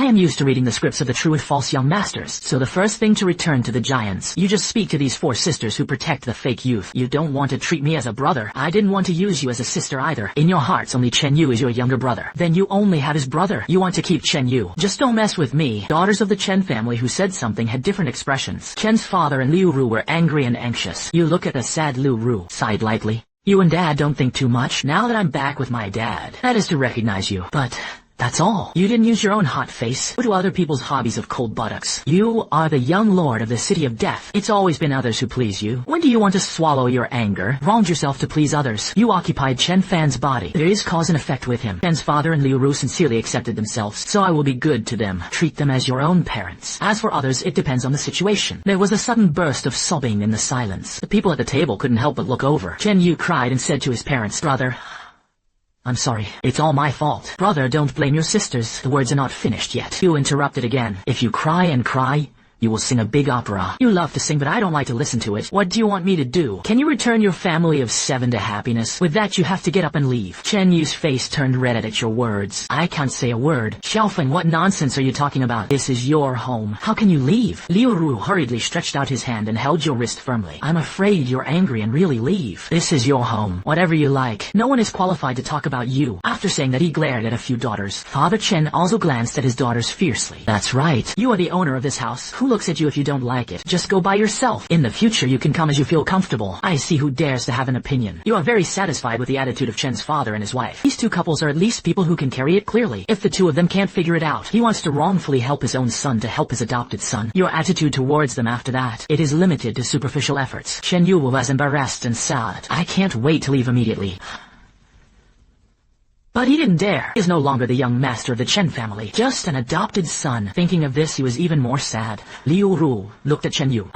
I am used to reading the scripts of the true and false young masters, so the first thing to return to the giants. You just speak to these 4 sisters who protect the fake youth. You don't want to treat me as a brother. I didn't want to use you as a sister either. In your hearts, only Chen Yu is your younger brother. Then you only have his brother. You want to keep Chen Yu. Just don't mess with me. Daughters of the Chen family who said something had different expressions. Chen's father and Liu Ru were angry and anxious. You look at the sad Liu Ru, sighed lightly. You and Dad don't think too much. Now that I'm back with my dad, that is to recognize you. But that's all. You didn't use your own hot face. What do other people's hobbies of cold buttocks? You are the young lord of the city of death. It's always been others who please you. When do you want to swallow your anger? Wronged yourself to please others. You occupied Chen Fan's body. There is cause and effect with him. Chen's father and Liu Ru sincerely accepted themselves, so I will be good to them. Treat them as your own parents. As for others, it depends on the situation. There was a sudden burst of sobbing in the silence. The people at the table couldn't help but look over. Chen Yu cried and said to his parents, "Brother, I'm sorry. It's all my fault. Brother, don't blame your sisters. The words are not finished yet." You interrupted again. If you cry and cry, you will sing a big opera. You love to sing, but I don't like to listen to it. What do you want me to do? Can you return your family of 7 to happiness? With that, you have to get up and leave. Chen Yu's face turned red at your words. I can't say a word. Xiaofeng, what nonsense are you talking about? This is your home. How can you leave? Liu Ru hurriedly stretched out his hand and held your wrist firmly. I'm afraid you're angry and really leave. This is your home. Whatever you like. No one is qualified to talk about you. After saying that, he glared at a few daughters. Father Chen also glanced at his daughters fiercely. That's right. You are the owner of this house. Who looks at you if you don't like it? Just go by yourself. In the future, you can come as you feel comfortable. I see who dares to have an opinion. You are very satisfied with the attitude of Chen's father and his wife. These 2 couples are at least people who can carry it clearly. If the 2 of them can't figure it out, he wants to wrongfully help his own son to help his adopted son. Your attitude towards them after that, it is limited to superficial efforts. Chen Yu was embarrassed and sad. I can't wait to leave immediately. But he didn't dare. He is no longer the young master of the Chen family, just an adopted son. Thinking of this, he was even more sad. Liu Ru looked at Chen Yu.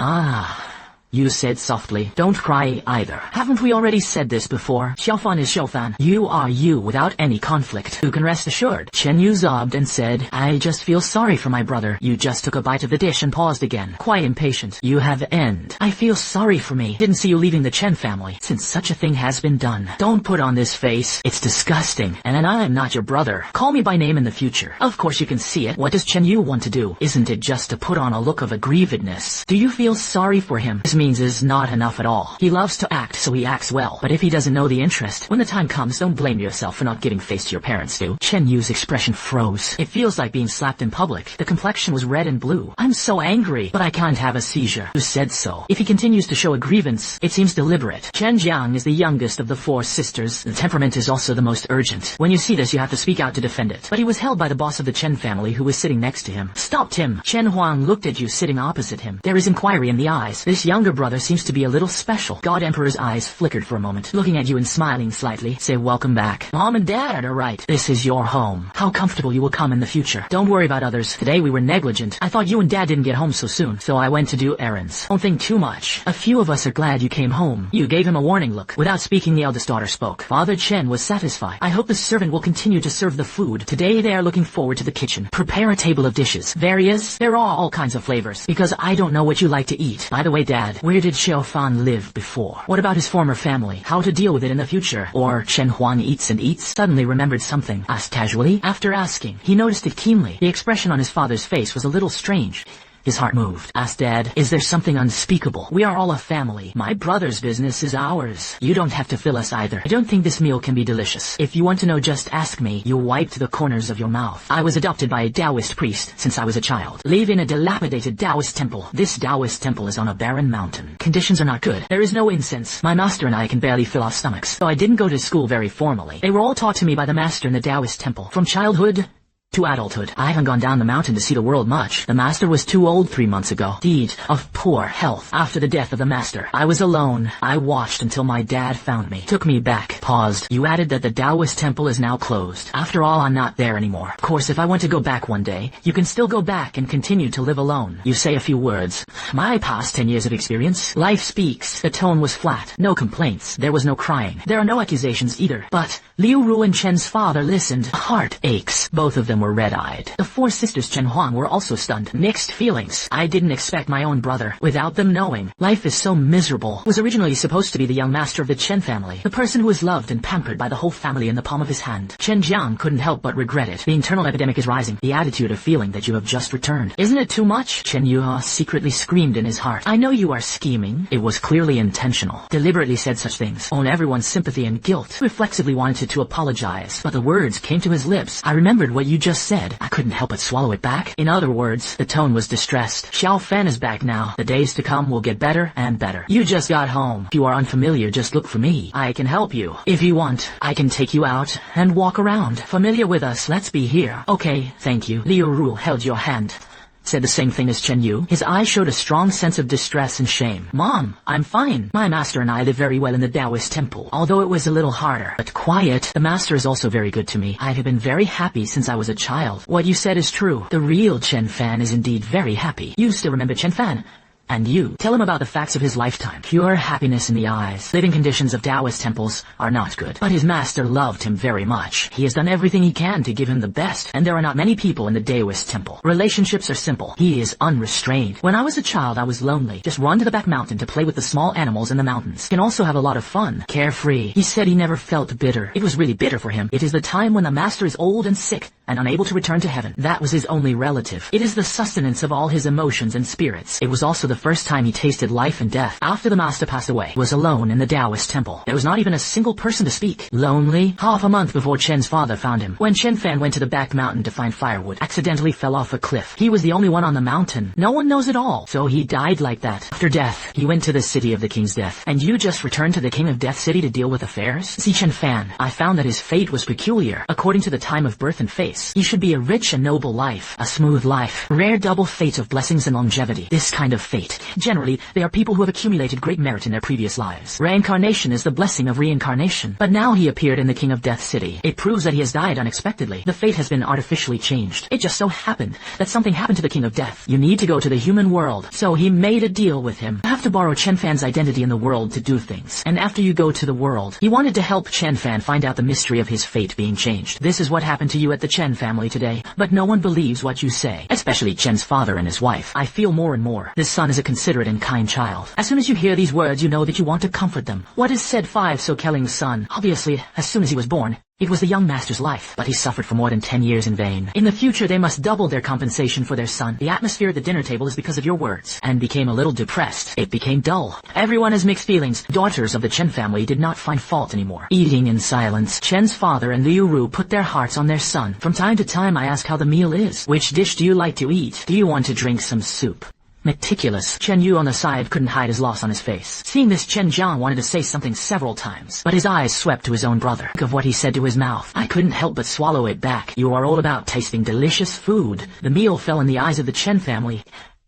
You said softly. Don't cry either. Haven't we already said this before? Xiaofan is Xiaofan. You are you without any conflict. You can rest assured. Chen Yu sobbed and said, I just feel sorry for my brother. You just took a bite of the dish and paused again. Quite impatient. You have end. I feel sorry for me. Didn't see you leaving the Chen family. Since such a thing has been done. Don't put on this face. It's disgusting. And I am not your brother. Call me by name in the future. Of course you can see it. What does Chen Yu want to do? Isn't it just to put on a look of aggrievedness? Do you feel sorry for him? This means is not enough at all. He loves to act, so he acts well. But if he doesn't know the interest, when the time comes, don't blame yourself for not giving face to your parents do. Chen Yu's expression froze. It feels like being slapped in public. The complexion was red and blue. I'm so angry, but I can't have a seizure. Who said so? If he continues to show a grievance, it seems deliberate. Chen Jiang is the youngest of the 4 sisters. The temperament is also the most urgent. When you see this, you have to speak out to defend it. But he was held by the boss of the Chen family, who was sitting next to him. Stopped him. Chen Huang looked at you sitting opposite him. There is inquiry in the eyes. This younger brother seems to be a little special. God Emperor's eyes flickered for a moment, looking at you and smiling slightly. Say welcome back. Mom and Dad are right. This is your home. How comfortable you will come in the future. Don't worry about others. Today we were negligent. I thought you and Dad didn't get home so soon, so I went to do errands. Don't think too much. A few of us are glad you came home. You gave him a warning look. Without speaking, the eldest daughter spoke. Father Chen was satisfied. I hope the servant will continue to serve the food. Today they are looking forward to the kitchen. Prepare a table of dishes. Various? There are all kinds of flavors, because I don't know what you like to eat. By the way, Dad, where did Xiaofan live before? What about his former family? How to deal with it in the future? Or Chen Huang eats and eats? Suddenly remembered something. Asked casually. After asking, he noticed it keenly. The expression on his father's face was a little strange. His heart moved. Asked Dad, is there something unspeakable? We are all a family. My brother's business is ours. You don't have to fill us either. I don't think this meal can be delicious. If you want to know, just ask me. You wiped the corners of your mouth. I was adopted by a Taoist priest since I was a child. Live in a dilapidated Taoist temple. This Taoist temple is on a barren mountain. Conditions are not good. There is no incense. My master and I can barely fill our stomachs. So I didn't go to school very formally. They were all taught to me by the master in the Taoist temple. From childhood to adulthood. I haven't gone down the mountain to see the world much. The master was too old 3 months ago. Deed of poor health. After the death of the master, I was alone. I watched until my dad found me. Took me back. Paused. You added that the Taoist temple is now closed. After all, I'm not there anymore. Of course, if I want to go back one day, you can still go back and continue to live alone. You say a few words. My past 10 years of experience. Life speaks. The tone was flat. No complaints. There was no crying. There are no accusations either. But Liu Ru and Chen's father listened. Heart aches. Both of them were were red-eyed. The 4 sisters Chen Huang were also stunned. Mixed feelings. I didn't expect my own brother, without them knowing. Life is so miserable. Was originally supposed to be the young master of the Chen family, the person who was loved and pampered by the whole family in the palm of his hand. Chen Jiang couldn't help but regret it. The internal epidemic is rising. The attitude of feeling that you have just returned. Isn't it too much? Chen Yu secretly screamed in his heart. I know you are scheming. It was clearly intentional. Deliberately said such things. Own everyone's sympathy and guilt. Reflexively wanted to apologize, but the words came to his lips. I remembered what you just said. I couldn't help but swallow it back. In other words, the tone was distressed. Xiao Fan is back now. The days to come will get better and better. You just got home. If you are unfamiliar, just look for me. I can help you. If you want, I can take you out and walk around. Familiar with us, let's be here. Okay, thank you. Liu Ru held your hand. Said the same thing as Chen Yu. His eyes showed a strong sense of distress and shame. Mom, I'm fine. My master and I live very well in the Taoist temple, although it was a little harder. But quiet. The master is also very good to me. I have been very happy since I was a child. What you said is true. The real Chen Fan is indeed very happy. You still remember Chen Fan? And you, tell him about the facts of his lifetime. Pure happiness in the eyes. Living conditions of Taoist temples are not good. But his master loved him very much. He has done everything he can to give him the best. And there are not many people in the Taoist temple. Relationships are simple. He is unrestrained. When I was a child, I was lonely. Just run to the back mountain to play with the small animals in the mountains. Can also have a lot of fun. Carefree. He said he never felt bitter. It was really bitter for him. It is the time when the master is old and sick and unable to return to heaven. That was his only relative. It is the sustenance of all his emotions and spirits. It was also the first time he tasted life and death. After the master passed away, he was alone in the Taoist temple. There was not even a single person to speak. Lonely. Half a month before Chen's father found him. When Chen Fan went to the back mountain to find firewood, accidentally fell off a cliff. He was the only one on the mountain. No one knows it all. So he died like that. After death, he went to the city of the king's death. And you just returned to the king of death city to deal with affairs? See Chen Fan, I found that his fate was peculiar. According to the time of birth and face, he should be a rich and noble life. A smooth life. Rare double fate of blessings and longevity. This kind of fate. Generally, they are people who have accumulated great merit in their previous lives. Reincarnation is the blessing of reincarnation. But now he appeared in the king of death city. It proves that he has died unexpectedly. The fate has been artificially changed. It just so happened that something happened to the king of death. You need to go to the human world. So he made a deal with him. You have to borrow Chen Fan's identity in the world to do things. And after you go to the world, he wanted to help Chen Fan find out the mystery of his fate being changed. This is what happened to you at the Chen family today. But no one believes what you say. Especially Chen's father and his wife. I feel more and more. This son is a considerate and kind child. As soon as you hear these words, you know that you want to comfort them. What is said 5 So Kelling's son? Obviously, as soon as he was born, it was the young master's life, but he suffered for more than 10 years in vain. In the future, they must double their compensation for their son. The atmosphere at the dinner table is because of your words, and became a little depressed. It became dull. Everyone has mixed feelings. Daughters of the Chen family did not find fault anymore. Eating in silence, Chen's father and Liu Ru put their hearts on their son. From time to time, I ask how the meal is. Which dish do you like to eat? Do you want to drink some soup? Meticulous. Chen Yu on the side couldn't hide his loss on his face. Seeing this, Chen Jiang wanted to say something several times, but his eyes swept to his own brother. Think of what he said to his mouth. I couldn't help but swallow it back. You are all about tasting delicious food. The meal fell in the eyes of the Chen family.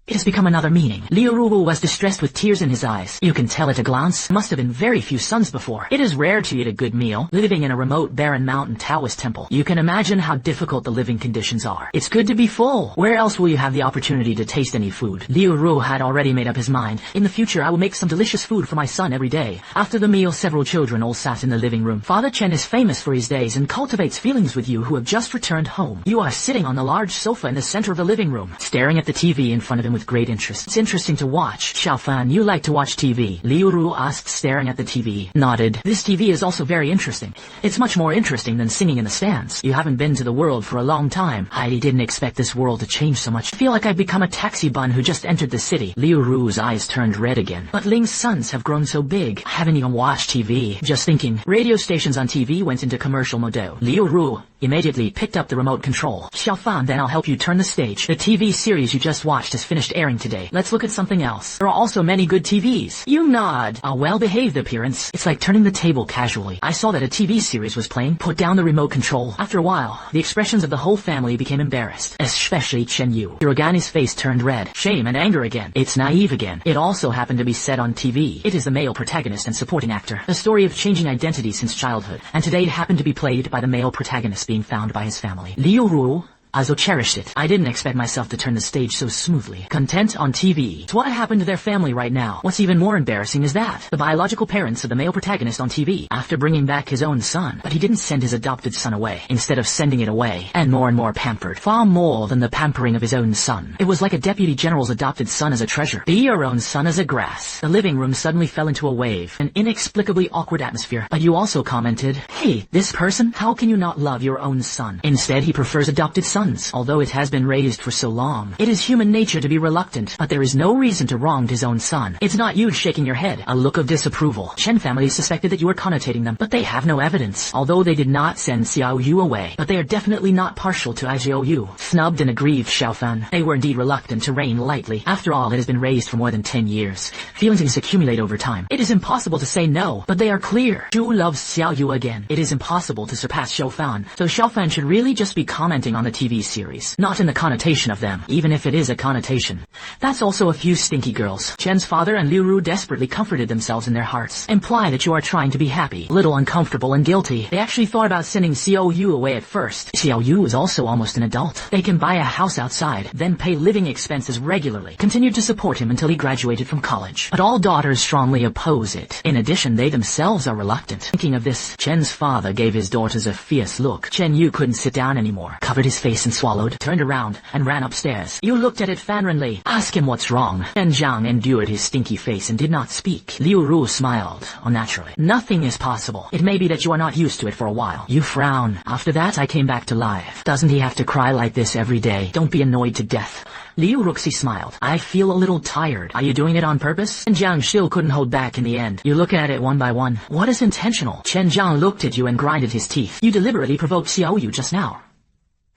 It has become another meaning. Liu Ru was distressed with tears in his eyes. You can tell at a glance. Must have been very few sons before. It is rare to eat a good meal, living in a remote barren mountain Taoist temple. You can imagine how difficult the living conditions are. It's good to be full. Where else will you have the opportunity to taste any food? Liu Ru had already made up his mind. In the future, I will make some delicious food for my son every day. After the meal, several children all sat in the living room. Father Chen is famous for his days and cultivates feelings with you who have just returned home. You are sitting on the large sofa in the center of the living room, staring at the TV in front of him with great interest. It's interesting to watch. Xiaofan, you like to watch TV? Liu Ru asked, staring at the TV. Nodded. This TV is also very interesting. It's much more interesting than singing in the stands. You haven't been to the world for a long time. I didn't expect this world to change so much. I feel like I've become a taxi bun who just entered the city. Liu Ru's eyes turned red again. But Ling's sons have grown so big. I haven't even watched TV. Just thinking. Radio stations on TV went into commercial mode. Liu Ru immediately picked up the remote control. Xiaofan, then I'll help you turn the stage. The TV series you just watched has finished airing today. Let's look at something else. There are also many good TVs. You nod. A well-behaved appearance. It's like turning the table casually. I saw that a TV series was playing. Put down the remote control. After a while, the expressions of the whole family became embarrassed. Especially Chen Yu. Hirogani's face turned red. Shame and anger again. It's naive again. It also happened to be said on TV. It is the male protagonist and supporting actor. A story of changing identity since childhood. And today it happened to be played by the male protagonist being found by his family. Liu Ru, Azo cherished it. I didn't expect myself to turn the stage so smoothly. Content on TV. It's what happened to their family right now. What's even more embarrassing is that the biological parents of the male protagonist on TV, after bringing back his own son, but he didn't send his adopted son away. Instead of sending it away, and more pampered, far more than the pampering of his own son. It was like a deputy general's adopted son as a treasure. Be your own son as a grass. The living room suddenly fell into a wave, an inexplicably awkward atmosphere. But you also commented, hey, this person, how can you not love your own son? Instead, he prefers adopted sons. Although it has been raised for so long, it is human nature to be reluctant, but there is no reason to wrong his own son. It's not you shaking your head, a look of disapproval. Chen family suspected that you were connotating them, but they have no evidence. Although they did not send Xiao Yu away, but they are definitely not partial to Izhou Yu. Snubbed and aggrieved Xiaofan. They were indeed reluctant to reign lightly. After all, it has been raised for more than 10 years. Feelings accumulate over time. It is impossible to say no, but they are clear. Zhu loves Xiao Yu again. It is impossible to surpass Xiaofan, so Xiaofan should really just be commenting on the TV series, not in the connotation of them, even if it is a connotation. That's also a few stinky girls. Chen's father and Liu Ru desperately comforted themselves in their hearts. Imply that you are trying to be happy, little uncomfortable and guilty. They actually thought about sending Xiao Yu away at first. Xiao Yu is also almost an adult. They can buy a house outside, then pay living expenses regularly. Continued to support him until he graduated from college. But all daughters strongly oppose it. In addition, they themselves are reluctant. Thinking of this, Chen's father gave his daughters a fierce look. Chen Yu couldn't sit down anymore, covered his face and swallowed, turned around, and ran upstairs. You looked at it fanrenly. Ask him what's wrong. Chen Jiang endured his stinky face and did not speak. Liu Ru smiled, unnaturally. Nothing is possible. It may be that you are not used to it for a while. You frown. After that, I came back to life. Doesn't he have to cry like this every day? Don't be annoyed to death. Liu Ruxi smiled. I feel a little tired. Are you doing it on purpose? And Jiang Shil couldn't hold back in the end. You look at it one by one. What is intentional? Chen Jiang looked at you and grinded his teeth. You deliberately provoked Xiao Yu just now.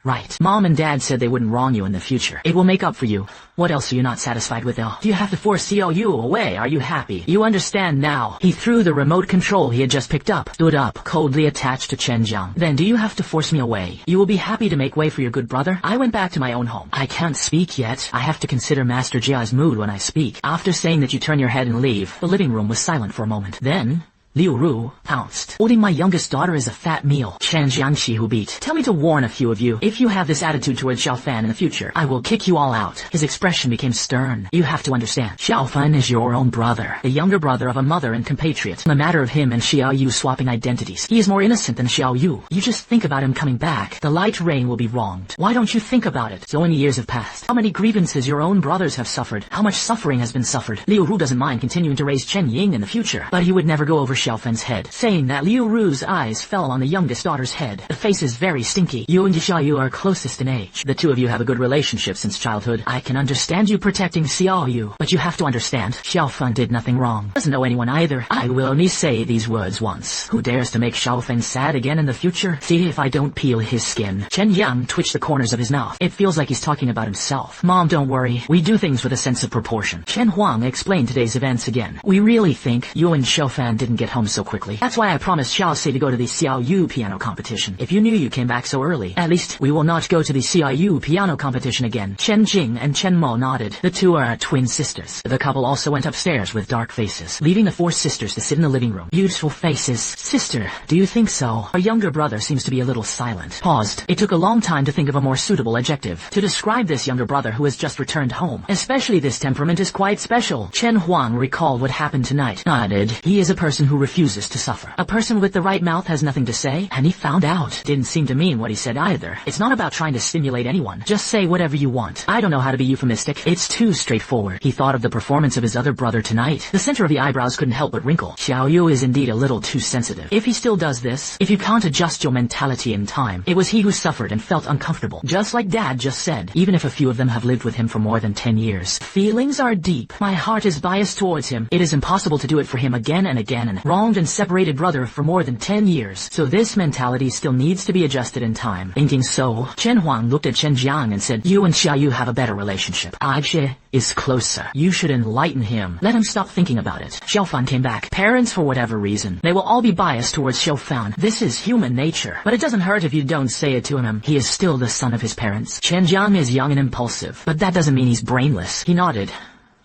Right. Mom and Dad said they wouldn't wrong you in the future. It will make up for you. What else are you not satisfied with though? Do you have to force Xiao Yu away? Are you happy? You understand now. He threw the remote control he had just picked up, stood up, coldly attached to Chen Jiang. Then do you have to force me away? You will be happy to make way for your good brother? I went back to my own home. I can't speak yet. I have to consider Master Jia's mood when I speak. After saying that you turn your head and leave, the living room was silent for a moment. Then Liu Ru pounced. Holding my youngest daughter is a fat meal. Chen Jiangxi who beat. Tell me to warn a few of you. If you have this attitude towards Xiaofan in the future, I will kick you all out. His expression became stern. You have to understand. Xiaofan is your own brother. The younger brother of a mother and compatriot. The matter of him and Xiao Yu swapping identities. He is more innocent than Xiao Yu. You just think about him coming back. The light rain will be wronged. Why don't you think about it? So many years have passed. How many grievances your own brothers have suffered. How much suffering has been suffered. Liu Ru doesn't mind continuing to raise Chen Ying in the future, but he would never go over Xiaofan's head. Saying that, Liu Ru's eyes fell on the youngest daughter's head. The face is very stinky. You and Xiao Yu are closest in age. The two of you have a good relationship since childhood. I can understand you protecting Xiao Yu, but you have to understand, Xiaofan did nothing wrong. Doesn't know anyone either. I will only say these words once. Who dares to make Xiaofan sad again in the future? See if I don't peel his skin. Chen Yang twitched the corners of his mouth. It feels like he's talking about himself. Mom, don't worry. We do things with a sense of proportion. Chen Huang explained today's events again. We really think you and Xiaofan didn't get home so quickly. That's why I promised Xiao Si to go to the Xiao Yu piano competition. If you knew you came back so early, at least we will not go to the Xiao Yu piano competition again. Chen Jing and Chen Mo nodded. The two are twin sisters. The couple also went upstairs with dark faces, leaving the four sisters to sit in the living room. Beautiful faces. Sister, do you think so? Our younger brother seems to be a little silent. Paused. It took a long time to think of a more suitable adjective to describe this younger brother who has just returned home. Especially this temperament is quite special. Chen Huang recalled what happened tonight. Nodded. He is a person who refuses to suffer. A person with the right mouth has nothing to say, and he found out. Didn't seem to mean what he said either. It's not about trying to stimulate anyone. Just say whatever you want. I don't know how to be euphemistic. It's too straightforward. He thought of the performance of his other brother tonight. The center of the eyebrows couldn't help but wrinkle. Xiao Yu is indeed a little too sensitive. If he still does this, if you can't adjust your mentality in time, it was he who suffered and felt uncomfortable. Just like Dad just said, even if a few of them have lived with him for more than 10 years. Feelings are deep. My heart is biased towards him. It is impossible to do it for him again and again. Wronged and separated brother for more than 10 years. So this mentality still needs to be adjusted in time. Thinking so, Chen Huang looked at Chen Jiang and said, you and Xiao Yu have a better relationship. Aijie is closer. You should enlighten him. Let him stop thinking about it. Xiaofan came back. Parents, for whatever reason, they will all be biased towards Xiaofan. This is human nature. But it doesn't hurt if you don't say it to him. He is still the son of his parents. Chen Jiang is young and impulsive, but that doesn't mean he's brainless. He nodded.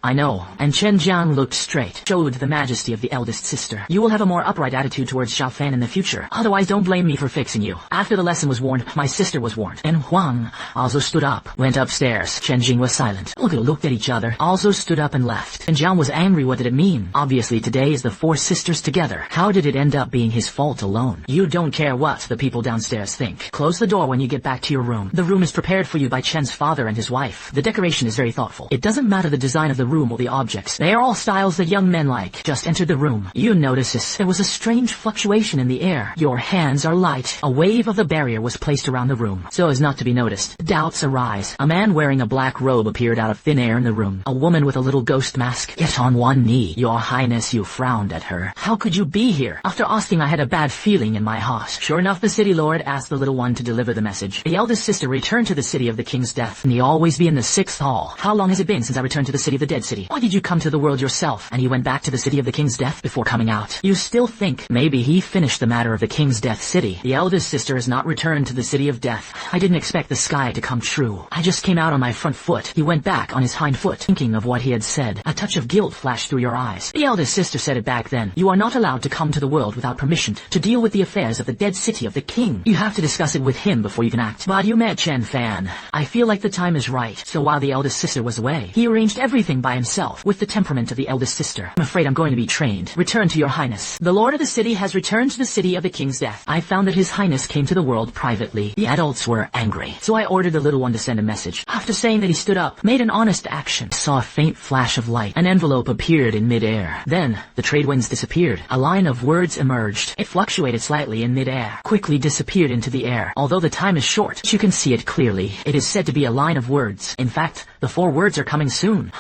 I know. And Chen Jiang looked straight, showed the majesty of the eldest sister. You will have a more upright attitude towards Xiao Fan in the future. Otherwise, don't blame me for fixing you. After the lesson was warned, my sister was warned. And Huang also stood up, went upstairs. Chen Jing was silent. Looked at each other, also stood up and left. And Jiang was angry. What did it mean? Obviously, today is the four sisters together. How did it end up being his fault alone? You don't care what the people downstairs think. Close the door when you get back to your room. The room is prepared for you by Chen's father and his wife. The decoration is very thoughtful. It doesn't matter the design of the room or the objects. They are all styles that young men like. Just enter the room. You notice this. There was a strange fluctuation in the air. Your hands are light. A wave of the barrier was placed around the room, so as not to be noticed. Doubts arise. A man wearing a black robe appeared out of thin air in the room. A woman with a little ghost mask. Get on one knee. Your Highness, you frowned at her. How could you be here? After asking, I had a bad feeling in my heart. Sure enough, the city lord asked the little one to deliver the message. The eldest sister returned to the city of the king's death, and he always be in the 6th hall. How long has it been since I returned to the city of the dead city? Why did you come to the world yourself? And you went back to the city of the king's death before coming out. You still think maybe he finished the matter of the king's death city. The eldest sister has not returned to the city of death. I didn't expect the sky to come true. I just came out on my front foot. He went back on his hind foot, thinking of what he had said. A touch of guilt flashed through your eyes. The eldest sister said it back then. You are not allowed to come to the world without permission to deal with the affairs of the dead city of the king. You have to discuss it with him before you can act. But you met Chen Fan. I feel like the time is right. So while the eldest sister was away, he arranged everything by himself with the temperament of the eldest sister. I'm afraid I'm going to be trained. Return to your highness. The lord of the city has returned to the city of the king's death. I found that his highness came to the world privately. The adults were angry, so I ordered the little one to send a message. After saying that, he stood up, made an honest action. I saw a faint flash of light. An envelope appeared in midair. Then the trade winds disappeared. A line of words emerged. It fluctuated slightly in midair, quickly disappeared into the air. Although the time is short, you can see it clearly. It is said to be a line of words. In fact, the 4 words are coming soon.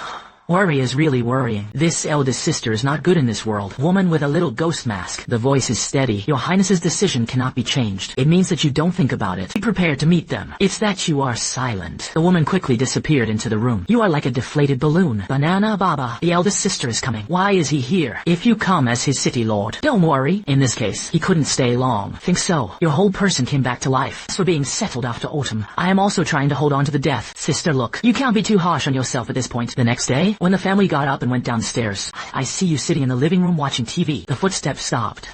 Worry is really worrying. This eldest sister is not good in this world. Woman with a little ghost mask. The voice is steady. Your highness's decision cannot be changed. It means that you don't think about it. Be prepared to meet them. It's that you are silent. The woman quickly disappeared into the room. You are like a deflated balloon. Banana Baba. The eldest sister is coming. Why is he here? If you come as his city lord, don't worry. In this case, he couldn't stay long. Think so. Your whole person came back to life. As for being settled after autumn, I am also trying to hold on to the death. Sister, look. You can't be too harsh on yourself at this point. The next day, when the family got up and went downstairs, I see you sitting in the living room watching TV. The footsteps stopped.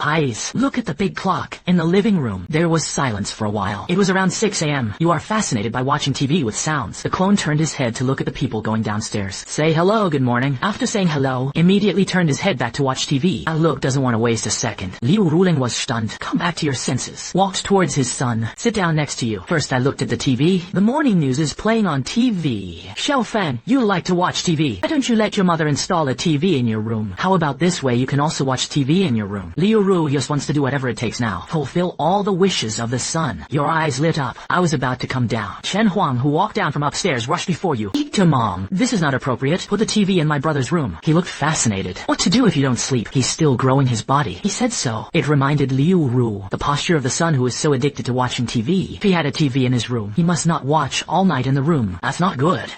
Eyes. Look at the big clock. In the living room, there was silence for a while. It was around 6 a.m. You are fascinated by watching TV with sounds. The clone turned his head to look at the people going downstairs. Say hello, good morning. After saying hello, immediately turned his head back to watch TV. Look doesn't want to waste a second. Liu Ruling was stunned. Come back to your senses. Walked towards his son. Sit down next to you. First I looked at the TV. The morning news is playing on TV. Xiao Fan, you like to watch TV. Why don't you let your mother install a TV in your room? How about this way you can also watch TV in your room? Liu just wants to do whatever it takes now. Fulfill all the wishes of the sun. Your eyes lit up. I was about to come down. Chen Huang, who walked down from upstairs, rushed before you. Eat to mom. This is not appropriate. Put the TV in my brother's room. He looked fascinated. What to do if you don't sleep? He's still growing his body. He said so. It reminded Liu Ru, the posture of the son who is so addicted to watching TV. If he had a TV in his room, he must not watch all night in the room. That's not good.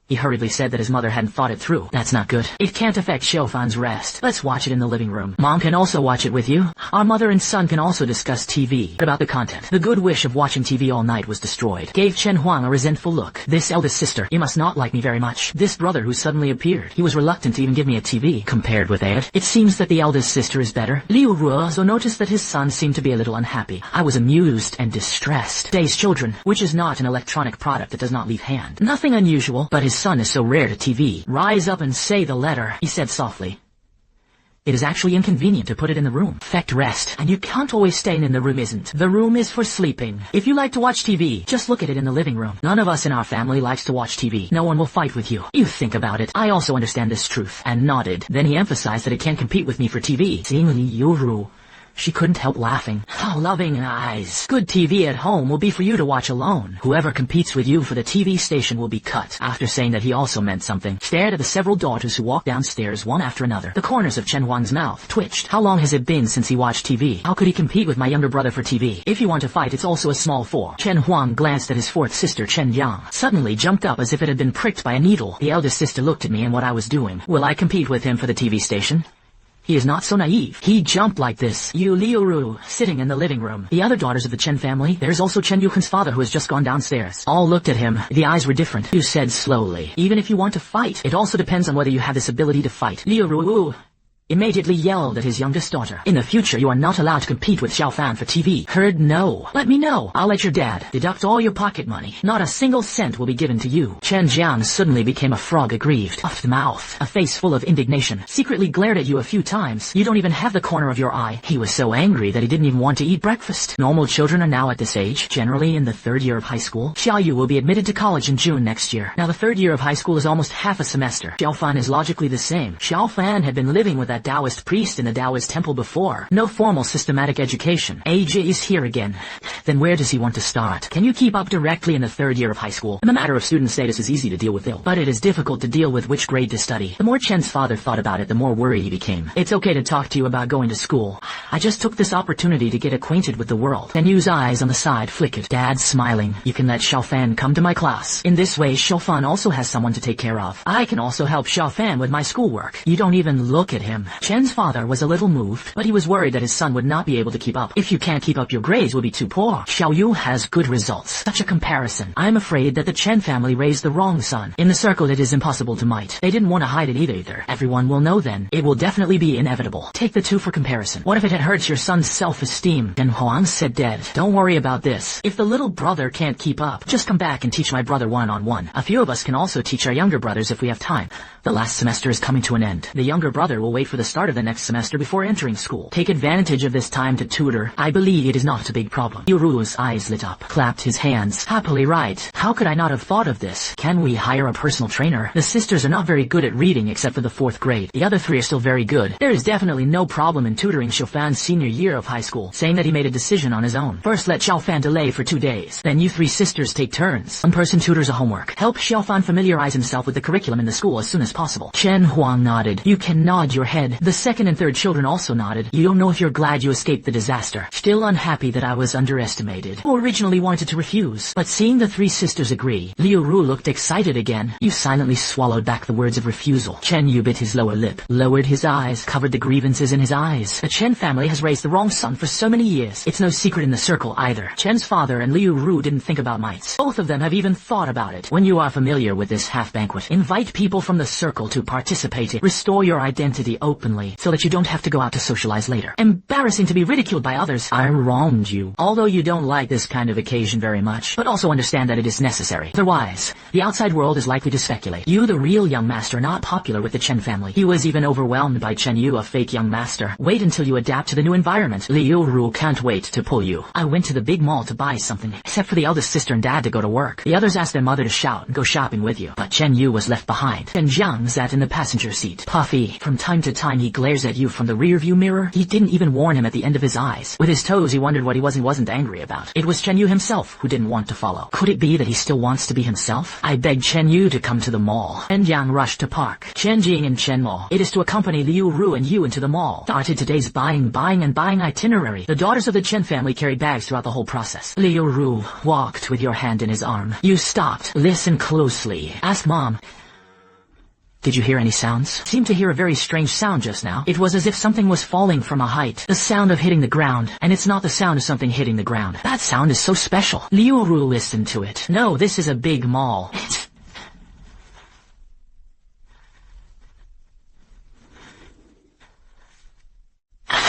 He hurriedly said that his mother hadn't thought it through. That's not good. It can't affect Xiaofan's rest. Let's watch it in the living room. Mom can also watch it with you. Our mother and son can also discuss TV. But about the content, the good wish of watching TV all night was destroyed. Gave Chen Huang a resentful look. This eldest sister, you must not like me very much. This brother who suddenly appeared, he was reluctant to even give me a TV. Compared with it seems that the eldest sister is better. Liu Ruo noticed that his son seemed to be a little unhappy. I was amused and distressed. Today's children, which is not an electronic product that does not leave hand. Nothing unusual, but his son is so rare to TV. Rise up and say the letter, he said softly. It is actually inconvenient to put it in the room. Affect rest, and you can't always stay in the room isn't. The room is for sleeping. If you like to watch TV, just look at it in the living room. None of us in our family likes to watch TV. No one will fight with you. You think about it. I also understand this truth. And nodded. Then he emphasized that it can't compete with me for TV. Seeing Li Yuru, she couldn't help laughing. How loving eyes. Good TV at home will be for you to watch alone. Whoever competes with you for the TV station will be cut. After saying that, he also meant something. Stared at the several daughters who walked downstairs one after another. The corners of Chen Huang's mouth twitched. How long has it been since he watched TV? How could he compete with my younger brother for TV? If you want to fight, it's also a small 4. Chen Huang glanced at his 4th sister Chen Yang. Suddenly jumped up as if it had been pricked by a needle. The eldest sister looked at me and what I was doing. Will I compete with him for the TV station? He is not so naive. He jumped like this. You Liu Ru, sitting in the living room. The other daughters of the Chen family. There's also Chen Yu's father who has just gone downstairs. All looked at him. The eyes were different. You said slowly. Even if you want to fight, it also depends on whether you have this ability to fight. Liu Ru immediately yelled at his youngest daughter. In the future, you are not allowed to compete with Xiao Fan for TV. Heard no. Let me know. I'll let your dad deduct all your pocket money. Not a single cent will be given to you. Chen Jiang suddenly became a frog aggrieved. Puffed mouth, a face full of indignation, secretly glared at you a few times. You don't even have the corner of your eye. He was so angry that he didn't even want to eat breakfast. Normal children are now at this age, generally in the third year of high school. Xiao Yu will be admitted to college in June next year. Now the third year of high school is almost half a semester. Xiao Fan is logically the same. Xiao Fan had been living with that Taoist priest in the Taoist temple before. No formal systematic education. AJ is here again. Then where does he want to start? Can you keep up directly in the third year of high school? The matter of student status is easy to deal with, but it is difficult to deal with which grade to study. The more Chen's father thought about it, the more worried he became. It's okay to talk to you about going to school. I just took this opportunity to get acquainted with the world. Chen Yu's eyes on the side flickered. Dad's smiling. You can let Xiao Fan come to my class. In this way, Xiao Fan also has someone to take care of. I can also help Xiao Fan with my schoolwork. You don't even look at him. Chen's father was a little moved, but he was worried that his son would not be able to keep up. If you can't keep up, your grades will be too poor. Xiao Yu has good results. Such a comparison. I'm afraid that the Chen family raised the wrong son. In the circle, it is impossible to might. They didn't want to hide it either. Everyone will know then. It will definitely be inevitable. Take the two for comparison. What if it had hurt your son's self-esteem? And Huang said dead. Don't worry about this. If the little brother can't keep up, just come back and teach my brother one-on-one. A few of us can also teach our younger brothers if we have time. The last semester is coming to an end. The younger brother will wait for the start of the next semester before entering school. Take advantage of this time to tutor. I believe it is not a big problem. Yuru's eyes lit up, clapped his hands. Happily right. How could I not have thought of this? Can we hire a personal trainer? The sisters are not very good at reading except for the 4th grade. The other 3 are still very good. There is definitely no problem in tutoring Xiao Fan's senior year of high school, saying that he made a decision on his own. First let Xiao Fan delay for 2 days. Then you 3 sisters take turns. One person tutors a homework. Help Xiao Fan familiarize himself with the curriculum in the school as soon as possible. Chen Huang nodded. You can nod your head. The 2nd and 3rd children also nodded. You don't know if you're glad you escaped the disaster. Still unhappy that I was underestimated. Who originally wanted to refuse. But seeing the 3 sisters agree, Liu Ru looked excited again. You silently swallowed back the words of refusal. Chen Yu bit his lower lip, lowered his eyes, covered the grievances in his eyes. The Chen family has raised the wrong son for so many years. It's no secret in the circle either. Chen's father and Liu Ru didn't think about mites. Both of them have even thought about it. When you are familiar with this half banquet, invite people from the circle to participate. Restore your identity openly so that you don't have to go out to socialize later. Embarrassing to be ridiculed by others. I wronged you. Although you don't like this kind of occasion very much, but also understand that it is necessary. Otherwise, the outside world is likely to speculate. You, the real young master, are not popular with the Chen family. He was even overwhelmed by Chen Yu, a fake young master. Wait until you adapt to the new environment. Liu Ru can't wait to pull you. I went to the big mall to buy something, except for the eldest sister and dad to go to work. The others asked their mother to shout and go shopping with you. But Chen Yu was left behind. Chen Jiang sat in the passenger seat. Puffy. From time to time he glares at you from the rearview mirror. He didn't even warn him at the end of his eyes. With his toes he wondered what he wasn't angry about. It was Chen Yu himself who didn't want to follow. Could it be that he still wants to be himself? I begged Chen Yu to come to the mall. Chen Jiang rushed to park. Chen Jing and Chen Mo. It is to accompany Liu Ru and you into the mall. Started today's buying itinerary. The daughters of the Chen family carried bags throughout the whole process. Liu Ru walked with your hand in his arm. You stopped. Listen closely. Ask Mom. Did you hear any sounds? Seemed to hear a very strange sound just now. It was as if something was falling from a height. The sound of hitting the ground. And it's not the sound of something hitting the ground. That sound is so special. Liu Ru listened to it. No, this is a big mall.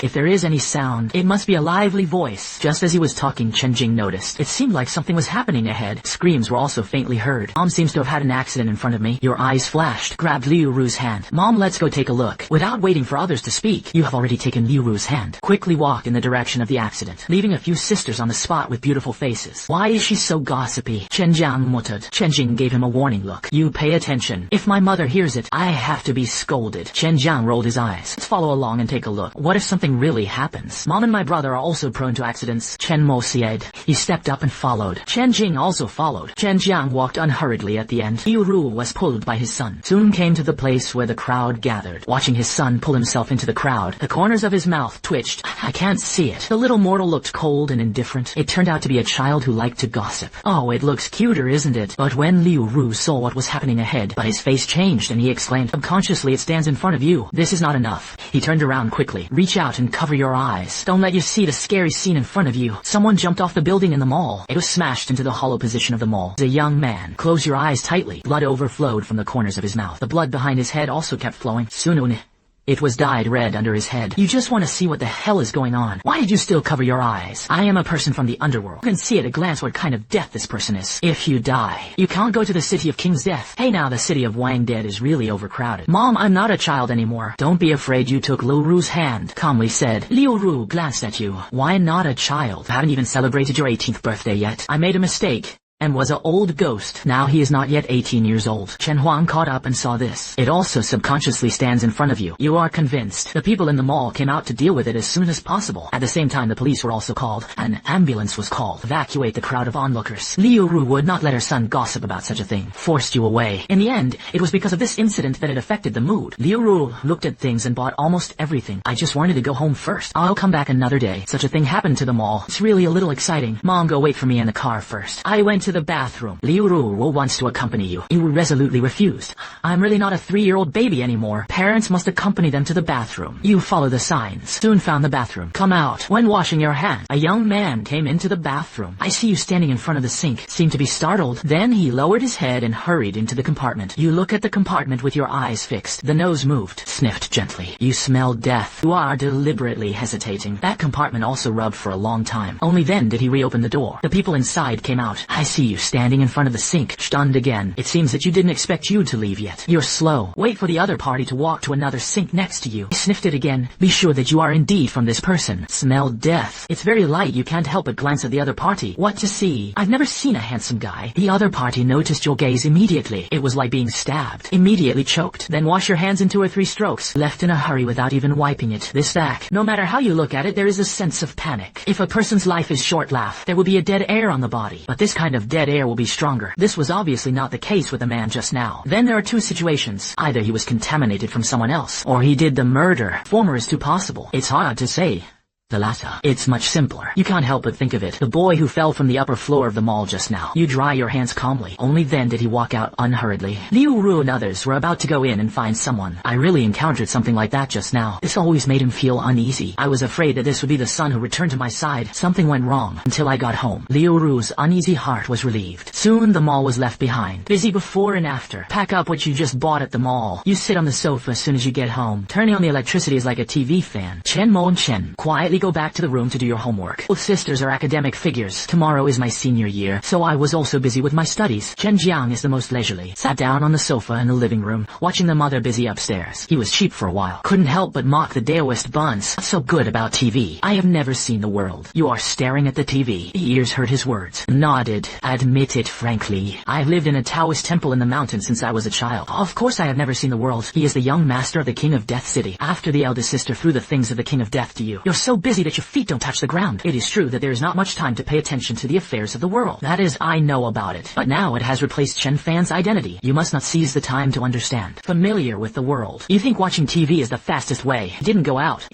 If there is any sound, it must be a lively voice. Just as he was talking, Chen Jing noticed. It seemed like something was happening ahead. Screams were also faintly heard. Mom seems to have had an accident in front of me. Your eyes flashed. Grabbed Liu Ru's hand. Mom, let's go take a look. Without waiting for others to speak, you have already taken Liu Ru's hand. Quickly walked in the direction of the accident, leaving a few sisters on the spot with beautiful faces. Why is she so gossipy? Chen Jiang muttered. Chen Jing gave him a warning look. You pay attention. If my mother hears it, I have to be scolded. Chen Jiang rolled his eyes. Let's follow along and take a look. What if something something really happens. Mom and my brother are also prone to accidents, Chen Mo said. He stepped up and followed. Chen Jing also followed. Chen Jiang walked unhurriedly at the end. Liu Ru was pulled by his son. Soon came to the place where the crowd gathered. Watching his son pull himself into the crowd, the corners of his mouth twitched. I can't see it. The little mortal looked cold and indifferent. It turned out to be a child who liked to gossip. Oh, it looks cuter, isn't it? But when Liu Ru saw what was happening ahead, his face changed and he exclaimed, subconsciously it stands in front of you. This is not enough. He turned around quickly. Reach out and cover your eyes. Don't let you see the scary scene in front of you. Someone jumped off the building in the mall. It was smashed into the hollow position of the mall. The young man. Close your eyes tightly. Blood overflowed from the corners of his mouth. The blood behind his head also kept flowing. Soon it was dyed red under his head. You just want to see what the hell is going on. Why did you still cover your eyes? I am a person from the underworld. You can see at a glance what kind of death this person is. If you die, you can't go to the city of King's Death. Hey now, the city of Wang Dead is really overcrowded. Mom, I'm not a child anymore. Don't be afraid. You took Liu Ru's hand, calmly said. Liu Ru glanced at you. Why not a child? I haven't even celebrated your 18th birthday yet. I made a mistake and was an old ghost. Now he is not yet 18 years old. Chen Huang caught up and saw this. It also subconsciously stands in front of you. You are convinced. The people in the mall came out to deal with it as soon as possible. At the same time, the police were also called. An ambulance was called. Evacuate the crowd of onlookers. Liu Ru would not let her son gossip about such a thing. Forced you away. In the end, it was because of this incident that it affected the mood. Liu Ru looked at things and bought almost everything. I just wanted to go home first. I'll come back another day. Such a thing happened to the mall. It's really a little exciting. Mom, go wait for me in the car first. I went to the bathroom. Liu Ru wants to accompany you. You resolutely refused. I'm really not a 3-year-old baby anymore. Parents must accompany them to the bathroom. You follow the signs. Soon found the bathroom. Come out. When washing your hands, a young man came into the bathroom. I see you standing in front of the sink. Seemed to be startled. Then he lowered his head and hurried into the compartment. You look at the compartment with your eyes fixed. The nose moved. Sniffed gently. You smell death. You are deliberately hesitating. That compartment also rubbed for a long time. Only then did he reopen the door. The people inside came out. I see you standing in front of the sink, stunned again. It seems that you didn't expect you to leave yet. You're slow. Wait for the other party to walk to another sink next to you. Sniffed it again. Be sure that you are indeed from this person. Smell death. It's very light. You can't help but glance at the other party. What to see? I've never seen a handsome guy. The other party noticed your gaze immediately. It was like being stabbed. Immediately choked. Then wash your hands in 2 or 3 strokes. Left in a hurry without even wiping it. This back. No matter how you look at it, there is a sense of panic. If a person's life is short-lived, there will be a dead air on the body. But this kind of dead air will be stronger. This was obviously not the case with the man just now. Then there are 2 situations. Either he was contaminated from someone else, or he did the murder. Former is too possible. It's hard to say. The latter. It's much simpler. You can't help but think of it. The boy who fell from the upper floor of the mall just now. You dry your hands calmly. Only then did he walk out unhurriedly. Liu Ru and others were about to go in and find someone. I really encountered something like that just now. This always made him feel uneasy. I was afraid that this would be the son who returned to my side. Something went wrong until I got home. Liu Ru's uneasy heart was relieved. Soon the mall was left behind. Busy before and after. Pack up what you just bought at the mall. You sit on the sofa as soon as you get home. Turning on the electricity is like a TV fan. Chen Mo and Chen quietly go back to the room to do your homework. Both sisters are academic figures. Tomorrow is my senior year, so I was also busy with my studies. Chen Jiang is the most leisurely. Sat down on the sofa in the living room, watching the mother busy upstairs. He was cheap for a while. Couldn't help but mock the Daoist buns. What's so good about TV? I have never seen the world. You are staring at the TV. The ears heard his words. Nodded. Admit it frankly. I've lived in a Taoist temple in the mountains since I was a child. Of course I have never seen the world. He is the young master of the King of Death City. After the eldest sister threw the things of the King of Death to you, you're so busy that your feet don't touch the ground. It is true that there is not much time to pay attention to the affairs of the world. That is, I know about it. But now it has replaced Chen Fan's identity. You must not seize the time to understand. Familiar with the world. You think watching TV is the fastest way. It didn't go out.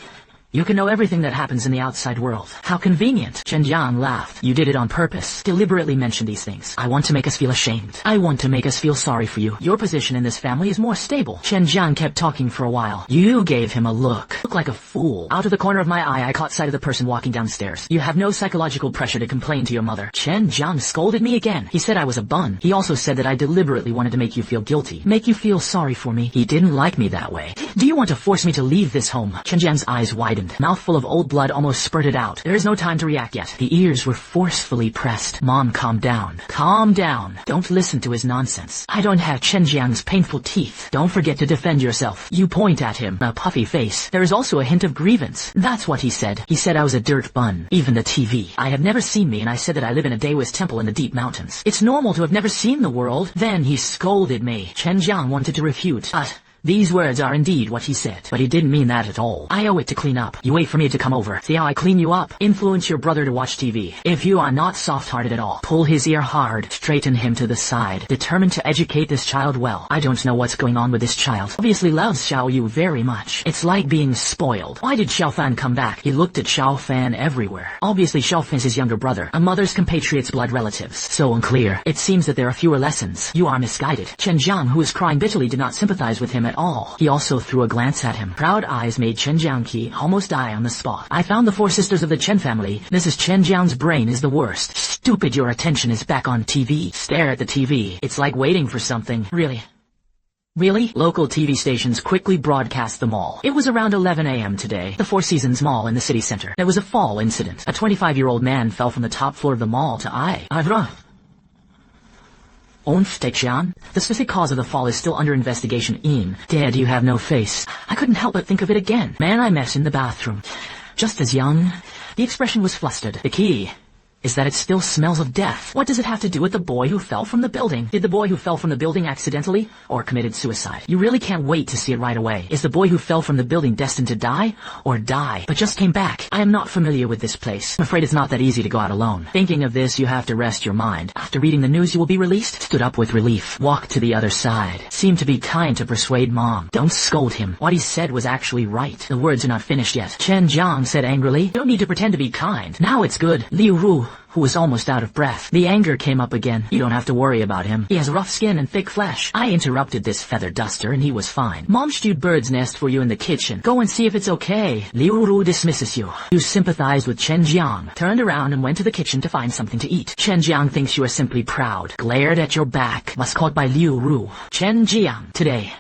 You can know everything that happens in the outside world. How convenient. Chen Jiang laughed. You did it on purpose. Deliberately mentioned these things. I want to make us feel ashamed. I want to make us feel sorry for you. Your position in this family is more stable. Chen Jiang kept talking for a while. You gave him a look. Look like a fool. Out of the corner of my eye, I caught sight of the person walking downstairs. You have no psychological pressure to complain to your mother. Chen Jiang scolded me again. He said I was a bun. He also said that I deliberately wanted to make you feel guilty. Make you feel sorry for me. He didn't like me that way. Do you want to force me to leave this home? Chen Jiang's eyes widened. Mouthful of old blood almost spurted out. There is no time to react yet. The ears were forcefully pressed. Mom, calm down. Calm down. Don't listen to his nonsense. I don't have Chen Jiang's painful teeth. Don't forget to defend yourself. You point at him. A puffy face. There is also a hint of grievance. That's what he said. He said I was a dirt bun. Even the TV. I have never seen me, and I said that I live in a Daoist temple in the deep mountains. It's normal to have never seen the world. Then he scolded me. Chen Jiang wanted to refute, but These words are indeed what he said, but he didn't mean that at all. I owe it to clean up. You wait for me to come over. See how I clean you up? Influence your brother to watch TV. If you are not soft-hearted at all, pull his ear hard, straighten him to the side, determined to educate this child well. I don't know what's going on with this child. Obviously loves Xiao Yu very much. It's like being spoiled. Why did Xiao Fan come back? He looked at Xiao Fan everywhere. Obviously Xiao Fan's his younger brother, a mother's compatriots' blood relatives. So unclear. It seems that there are fewer lessons. You are misguided. Chen Jiang, who was crying bitterly, did not sympathize with him at all. He also threw a glance at him. Proud eyes made Chen Jiangqi almost die on the spot. I found the 4 sisters of the Chen family. Mrs. Chen Jiang's brain is the worst. Stupid, your attention is back on TV. Stare at the TV. It's like waiting for something. Really? Really? Local TV stations quickly broadcast them all. It was around 11 a.m. today. The Four Seasons Mall in the city center. There was a fall incident. A 25-year-old man fell from the top floor of the mall to The specific cause of the fall is still under investigation. Dad, you have no face. I couldn't help but think of it again. Man I met in the bathroom. Just as young. The expression was flustered. The key is that it still smells of death. What does it have to do with the boy who fell from the building? Did the boy who fell from the building accidentally or committed suicide? You really can't wait to see it right away. Is the boy who fell from the building destined to die or die but just came back? I am not familiar with this place. I'm afraid it's not that easy to go out alone. Thinking of this, you have to rest your mind. After reading the news, you will be released. Stood up with relief. Walked to the other side. Seemed to be kind to persuade Mom. Don't scold him. What he said was actually right. The words are not finished yet. Chen Jiang said angrily, "Don't need to pretend to be kind. Now it's good." Liu Ru, who was almost out of breath. The anger came up again. You don't have to worry about him. He has rough skin and thick flesh. I interrupted this feather duster and he was fine. Mom stewed bird's nest for you in the kitchen. Go and see if it's okay. Liu Ru dismisses you. You sympathized with Chen Jiang. Turned around and went to the kitchen to find something to eat. Chen Jiang thinks you are simply proud. Glared at your back. Was caught by Liu Ru. Chen Jiang. Today,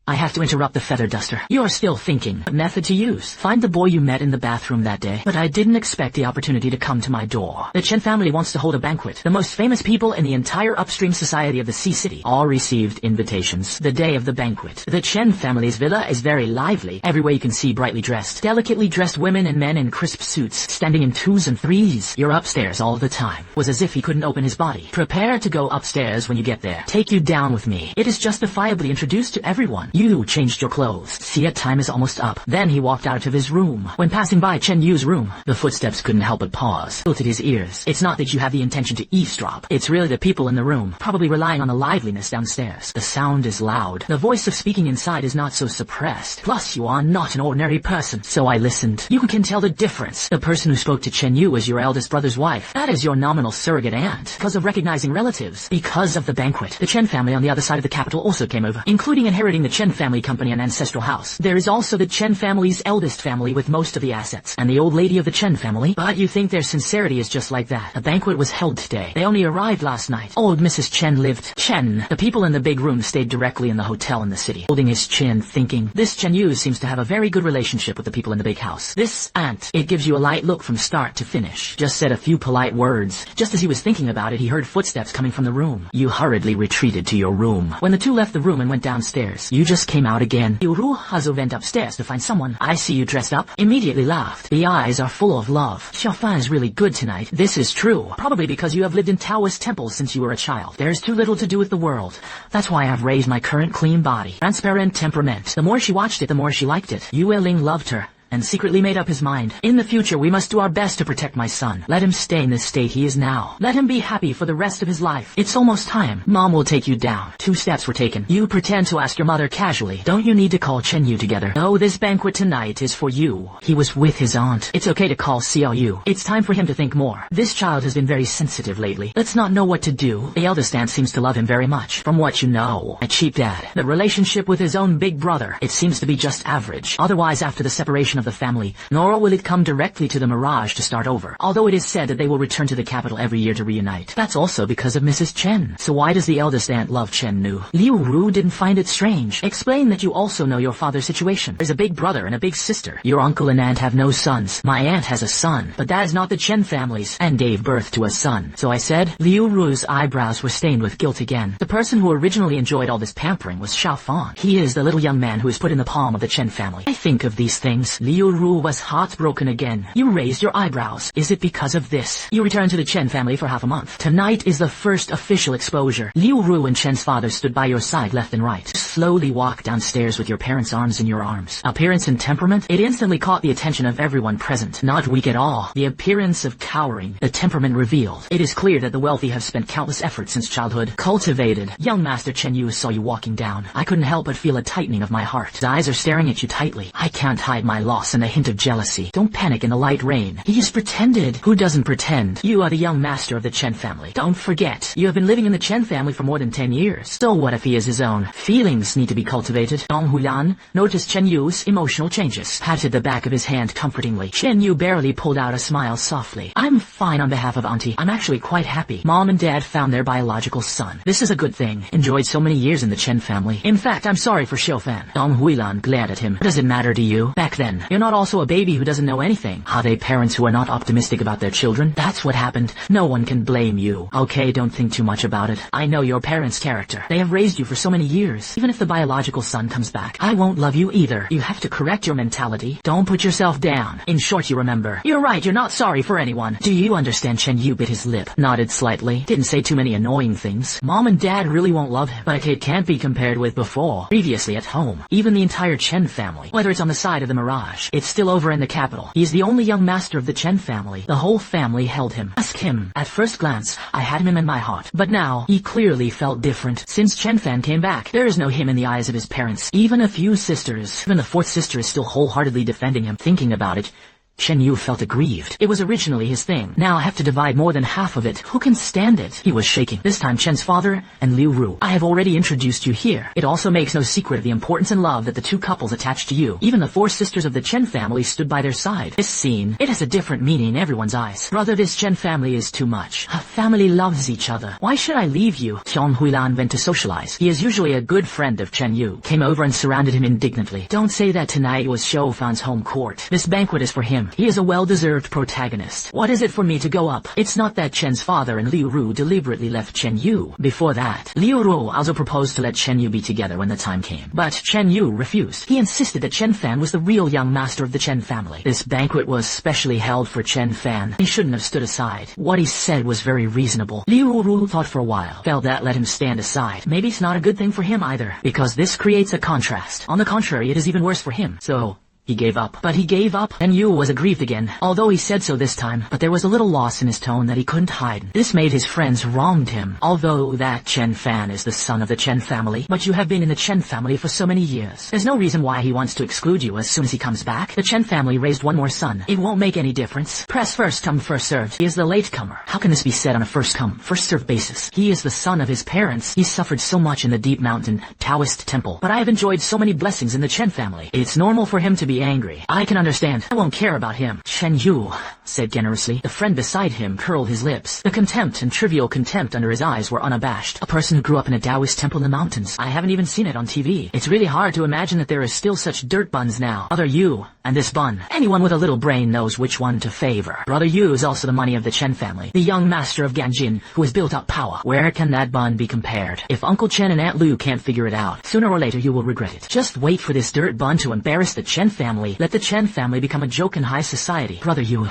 I have to interrupt the feather duster. You're still thinking. What method to use? Find the boy you met in the bathroom that day. But I didn't expect the opportunity to come to my door. The Chen family wants to hold a banquet. The most famous people in the entire upstream society of the Sea City all received invitations. The day of the banquet. The Chen family's villa is very lively. Everywhere you can see brightly dressed, delicately dressed women and men in crisp suits, standing in 2s and 3s. You're upstairs all the time. Was as if he couldn't open his body. Prepare to go upstairs when you get there. Take you down with me. It is justifiably introduced to everyone. You changed your clothes. See, time is almost up. Then he walked out of his room. When passing by Chen Yu's room, the footsteps couldn't help but pause. Tilted his ears. It's not that you have the intention to eavesdrop. It's really the people in the room, probably relying on the liveliness downstairs. The sound is loud. The voice of speaking inside is not so suppressed. Plus, you are not an ordinary person. So I listened. You can tell the difference. The person who spoke to Chen Yu was your eldest brother's wife. That is your nominal surrogate aunt. Because of recognizing relatives. Because of the banquet. The Chen family on the other side of the capital also came over, including inheriting the Chen family company and ancestral house. There is also the Chen family's eldest family with most of the assets, and the old lady of the Chen family. But you think their sincerity is just like that. A banquet was held today. They only arrived last night. Old Mrs. Chen lived. Chen. The people in the big room stayed directly in the hotel in the city, holding his chin, thinking, this Chen Yu seems to have a very good relationship with the people in the big house. This aunt. It gives you a light look from start to finish. Just said a few polite words. Just as he was thinking about it, he heard footsteps coming from the room. You hurriedly retreated to your room. When the two left the room and went downstairs, you just came out again. You also went upstairs to find someone. I see you dressed up. Immediately laughed. The eyes are full of love. Xiaofan is really good tonight. This is true. Probably because you have lived in Taoist temples since you were a child. There's too little to do with the world. That's why I've raised my current clean body. Transparent temperament. The more she watched it, the more she liked it. Yu Ling loved her, and secretly made up his mind. In the future, we must do our best to protect my son. Let him stay in the state he is now. Let him be happy for the rest of his life. It's almost time. Mom will take you down. 2 steps were taken. You pretend to ask your mother casually. Don't you need to call Chen Yu together? No, this banquet tonight is for you. He was with his aunt. It's okay to call Xiao Yu. It's time for him to think more. This child has been very sensitive lately. Let's not know what to do. The eldest aunt seems to love him very much. From what you know, a cheap dad. The relationship with his own big brother, it seems to be just average. Otherwise, after the separation of the family, nor will it come directly to the Mirage to start over, although it is said that they will return to the capital every year to reunite. That's also because of Mrs. Chen. So why does the eldest aunt love Chen Yu? Liu Ru didn't find it strange. Explain that you also know your father's situation. There's a big brother and a big sister. Your uncle and aunt have no sons. My aunt has a son, but that is not the Chen family's, and gave birth to a son. So I said. Liu Ru's eyebrows were stained with guilt again. The person who originally enjoyed all this pampering was Xiao Fan. He is the little young man who is put in the palm of the Chen family. I think of these things. Liu Ru was heartbroken again. You raised your eyebrows. Is it because of this? You returned to the Chen family for half a month. Tonight is the first official exposure. Liu Ru and Chen's father stood by your side left and right. Slowly walk downstairs with your parents' arms in your arms. Appearance and temperament? It instantly caught the attention of everyone present. Not weak at all. The appearance of cowering. The temperament revealed. It is clear that the wealthy have spent countless efforts since childhood. Cultivated. Young Master Chen Yu saw you walking down. I couldn't help but feel a tightening of my heart. His eyes are staring at you tightly. I can't hide my loss and a hint of jealousy. Don't panic in the light rain. He has pretended. Who doesn't pretend? You are the young master of the Chen family. Don't forget. You have been living in the Chen family for more than 10 years. So what if he is his own? Feelings need to be cultivated. Dong Hulan noticed Chen Yu's emotional changes. Patted the back of his hand comfortingly. Chen Yu barely pulled out a smile softly. I'm fine on behalf of Auntie. I'm actually quite happy. Mom and Dad found their biological son. This is a good thing. Enjoyed so many years in the Chen family. In fact, I'm sorry for Xiaofan. Dong Huilan glared at him. Does it matter to you? Back then, you're not also a baby who doesn't know anything. Are they parents who are not optimistic about their children? That's what happened. No one can blame you. Okay, don't think too much about it. I know your parents' character. They have raised you for so many years. Even if the biological son comes back, I won't love you either. You have to correct your mentality. Don't put yourself down. In short, you remember. You're right, you're not sorry for anyone. Do you understand? Chen Yu bit his lip, nodded slightly, didn't say too many annoying things. Mom and Dad really won't love him, but it can't be compared with before. Previously at home. Even the entire Chen family. Whether it's on the side of the Mirage, it's still over in the capital. He's the only young master of the Chen family. The whole family held him. Ask him. At first glance, I had him in my heart. But now, he clearly felt different. Since Chen Fan came back, there is no him in the eyes of his parents. Even a few sisters. Even the fourth sister is still wholeheartedly defending him. Thinking about it, Chen Yu felt aggrieved. It was originally his thing. Now I have to divide more than half of it. Who can stand it? He was shaking. This time Chen's father and Liu Ru. I have already introduced you here. It also makes no secret of the importance and love that the two couples attached to you. Even the four sisters of the Chen family stood by their side. This scene, it has a different meaning in everyone's eyes. Brother, this Chen family is too much. A family loves each other. Why should I leave you? Xiong Huilan went to socialize. He is usually a good friend of Chen Yu. Came over and surrounded him indignantly. Don't say that tonight was Xiao Fan's home court. This banquet is for him. He is a well-deserved protagonist. What is it for me to go up? It's not that Chen's father and Liu Ru deliberately left Chen Yu. Before that, Liu Ru also proposed to let Chen Yu be together when the time came. But Chen Yu refused. He insisted that Chen Fan was the real young master of the Chen family. This banquet was specially held for Chen Fan. He shouldn't have stood aside. What he said was very reasonable. Liu Ru thought for a while. Felt that let him stand aside. Maybe it's not a good thing for him either, because this creates a contrast. On the contrary, it is even worse for him. So he gave up. But he gave up, and Yu was aggrieved again, although he said so this time, but there was a little loss in his tone that he couldn't hide. This made his friends wronged him. Although that Chen Fan is the son of the Chen family, but you have been in the Chen family for so many years. There's no reason why he wants to exclude you as soon as he comes back. The Chen family raised one more son. It won't make any difference. Press first come, first served. He is the latecomer. How can this be said on a first come, first served basis? He is the son of his parents. He suffered so much in the deep mountain Taoist temple, but I have enjoyed so many blessings in the Chen family. It's normal for him to be angry. I can understand. I won't care about him. Chen Yu said generously. The friend beside him curled his lips. The contempt and trivial contempt under his eyes were unabashed. A person who grew up in a Taoist temple in the mountains. I haven't even seen it on TV. It's really hard to imagine that there is still such dirt buns now. Other Yu and this bun. Anyone with a little brain knows which one to favor. Brother Yu is also the money of the Chen family. The young master of Ganjin who has built up power. Where can that bun be compared? If Uncle Chen and Aunt Lu can't figure it out, sooner or later you will regret it. Just wait for this dirt bun to embarrass the Chen family. Let the Chen family become a joke in high society. Brother Yu,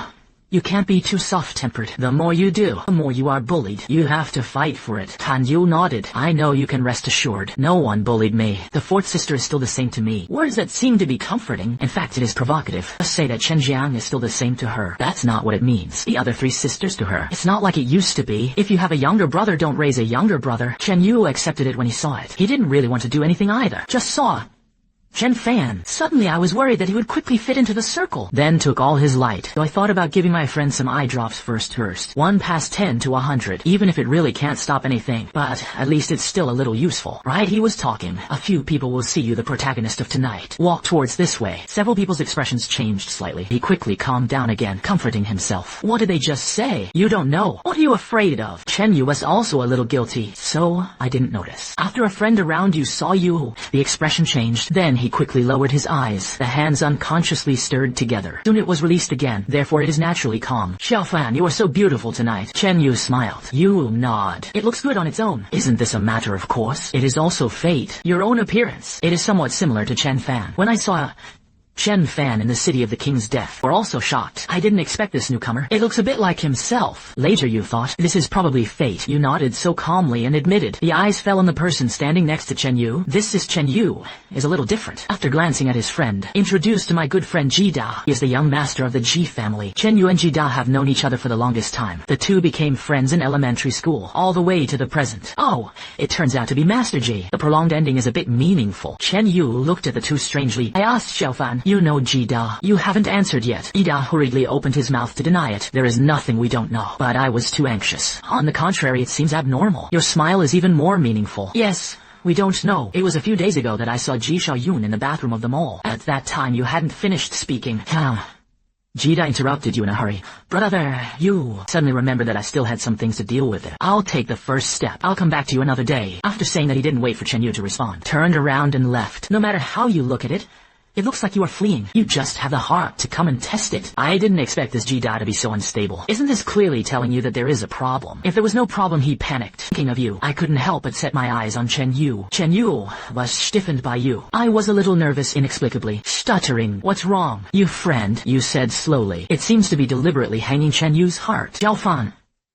you can't be too soft-tempered. The more you do, the more you are bullied. You have to fight for it. Han Yu nodded. I know, you can rest assured. No one bullied me. The fourth sister is still the same to me. Words that seem to be comforting. In fact, it is provocative. Just say that Chen Jiang is still the same to her. That's not what it means. The other three sisters to her. It's not like it used to be. If you have a younger brother, don't raise a younger brother. Chen Yu accepted it when he saw it. He didn't really want to do anything either. Just saw Chen Fan. Suddenly I was worried that he would quickly fit into the circle. Then took all his light. So I thought about giving my friend some eye drops first. 1 past 10 to 100. Even if it really can't stop anything. But at least it's still a little useful. Right, he was talking. A few people will see you the protagonist of tonight. Walk towards this way. Several people's expressions changed slightly. He quickly calmed down again, comforting himself. What did they just say? You don't know. What are you afraid of? Chen Yu was also a little guilty. So I didn't notice. After a friend around you saw you, the expression changed. Then he quickly lowered his eyes. The hands unconsciously stirred together. Soon it was released again, therefore it is naturally calm. Xiaofan, you are so beautiful tonight. Chen Yu smiled. You nod. It looks good on its own. Isn't this a matter of course? It is also fate. Your own appearance. It is somewhat similar to Chen Fan. When I saw Chen fan in the city of the king's death were also shocked. I didn't expect this newcomer. It looks a bit like himself. Later you thought, this is probably fate. You nodded so calmly and admitted. The eyes fell on the person standing next to Chen Yu. This is Chen Yu. Is a little different. After glancing at his friend, introduced to my good friend Jida. He is the young master of the Ji family. Chen Yu and Jida have known each other for the longest time. The two became friends in elementary school, all the way to the present. Oh, it turns out to be Master Ji. The prolonged ending is a bit meaningful. Chen Yu looked at the two strangely. I asked Xiaofan, you know Jida. You haven't answered yet. Jida hurriedly opened his mouth to deny it. There is nothing we don't know. But I was too anxious. On the contrary, it seems abnormal. Your smile is even more meaningful. Yes. We don't know. It was a few days ago that I saw Ji Xiaoyun in the bathroom of the mall. At that time you hadn't finished speaking. Jida interrupted you in a hurry. Brother, you suddenly remembered that I still had some things to deal with. I'll take the first step. I'll come back to you another day. After saying that, he didn't wait for Chen Yu to respond. Turned around and left. No matter how you look at it, it looks like you are fleeing. You just have the heart to come and test it. I didn't expect this Jida to be so unstable. Isn't this clearly telling you that there is a problem? If there was no problem, he panicked. Thinking of you, I couldn't help but set my eyes on Chen Yu. Chen Yu was stiffened by you. I was a little nervous inexplicably. Stuttering. What's wrong? You friend, you said slowly. It seems to be deliberately hanging Chen Yu's heart. Xiaofan.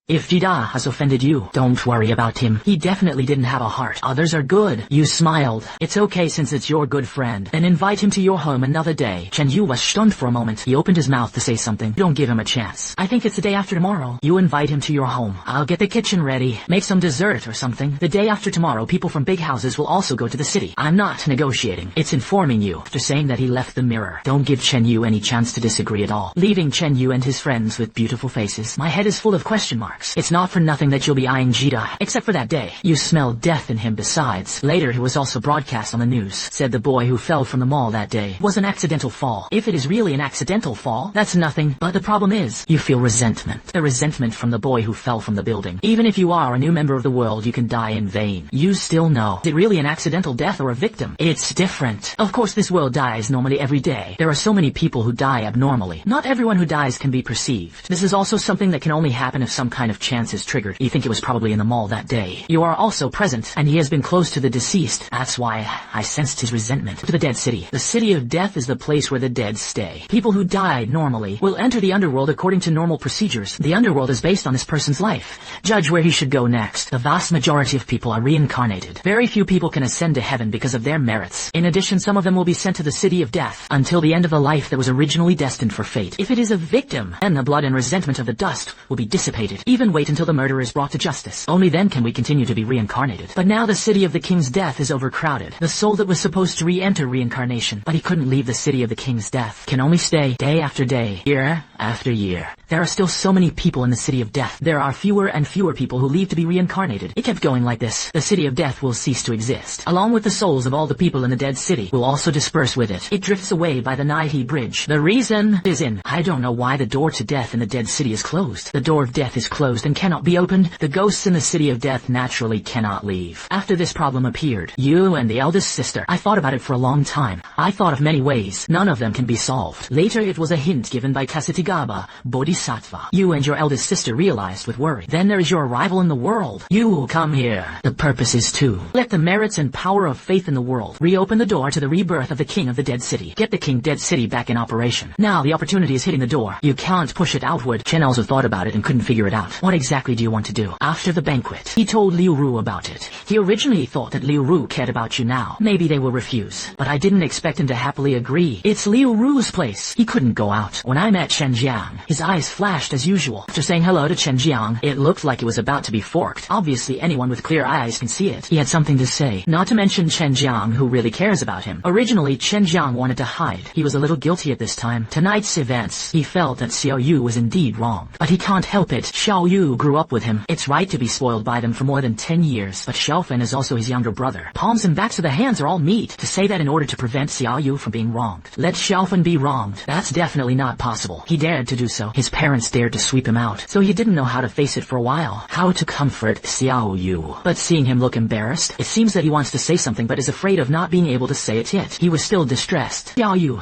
If Jida has offended you, don't worry about him. He definitely didn't have a heart. Others are good. You smiled. It's okay since it's your good friend. Then invite him to your home another day. Chen Yu was stunned for a moment. He opened his mouth to say something. Don't give him a chance. I think it's the day after tomorrow. You invite him to your home. I'll get the kitchen ready. Make some dessert or something. The day after tomorrow, people from big houses will also go to the city. I'm not negotiating. It's informing you. After saying that, he left the mirror. Don't give Chen Yu any chance to disagree at all. Leaving Chen Yu and his friends with beautiful faces. My head is full of question marks. It's not for nothing that you'll be eyeing Jida, except for that day. You smell death in him besides. Later he was also broadcast on the news. Said the boy who fell from the mall that day was an accidental fall. If it is really an accidental fall, that's nothing, but the problem is, you feel resentment. The resentment from the boy who fell from the building. Even if you are a new member of the world, you can die in vain. You still know. Is it really an accidental death or a victim? It's different. Of course this world dies normally every day. There are so many people who die abnormally. Not everyone who dies can be perceived. This is also something that can only happen if some kind of chance is triggered. You think it was probably in the mall that day. You are also present, and he has been close to the deceased. That's why I sensed his resentment. To the dead city. The city of death is the place where the dead stay. People who died normally will enter the underworld according to normal procedures. The underworld is based on this person's life. Judge where he should go next. The vast majority of people are reincarnated. Very few people can ascend to heaven because of their merits. In addition, some of them will be sent to the city of death until the end of the life that was originally destined for fate. If it is a victim, then the blood and resentment of the dust will be dissipated. Even wait until the murderer is brought to justice. Only then can we continue to be reincarnated. But now the city of the king's death is overcrowded. The soul that was supposed to re-enter reincarnation, but he couldn't leave the city of the king's death, can only stay day after day, year after year. There are still so many people in the city of death. There are fewer and fewer people who leave to be reincarnated. It kept going like this. The city of death will cease to exist. Along with the souls of all the people in the dead city will also disperse with it. It drifts away by the Naihe Bridge. The reason is I don't know why the door to death in the dead city is closed. The door of death is closed and cannot be opened. The ghosts in the city of death naturally cannot leave. After this problem appeared, you and the eldest sister, I thought about it for a long time. I thought of many ways. None of them can be solved. Later it was a hint given by Kasitigaba, Bodhisattva. You and your eldest sister realized with worry. Then there is your arrival in the world. You come here. The purpose is to let the merits and power of faith in the world reopen the door to the rebirth of the king of the dead city. Get the king dead city back in operation. Now the opportunity is hitting the door. You can't push it outward. Chen also thought about it and couldn't figure it out. What exactly do you want to do? After the banquet, he told Liu Ru about it. He originally thought that Liu Ru cared about you now. Maybe they will refuse. But I didn't expect him to happily agree. It's Liu Ru's place. He couldn't go out. When I met Chen Jiang, his eyes flashed as usual. After saying hello to Chen Jiang, it looked like it was about to be forked. Obviously anyone with clear eyes can see it. He had something to say. Not to mention Chen Jiang, who really cares about him. Originally, Chen Jiang wanted to hide. He was a little guilty at this time. Tonight's events, he felt that Xiao Yu was indeed wrong. But he can't help it. Xiao Yu grew up with him. It's right to be spoiled by them for more than 10 years. But Xiaofan is also his younger brother. Palms and backs of the hands are all meat. To say that in order to prevent Xiao Yu from being wronged. Let Xiaofan be wronged. That's definitely not possible. He dared to do so. His parents dared to sweep him out. So he didn't know how to face it for a while. How to comfort Xiao Yu. But seeing him look embarrassed, it seems that he wants to say something but is afraid of not being able to say it yet. He was still distressed. Xiao Yu,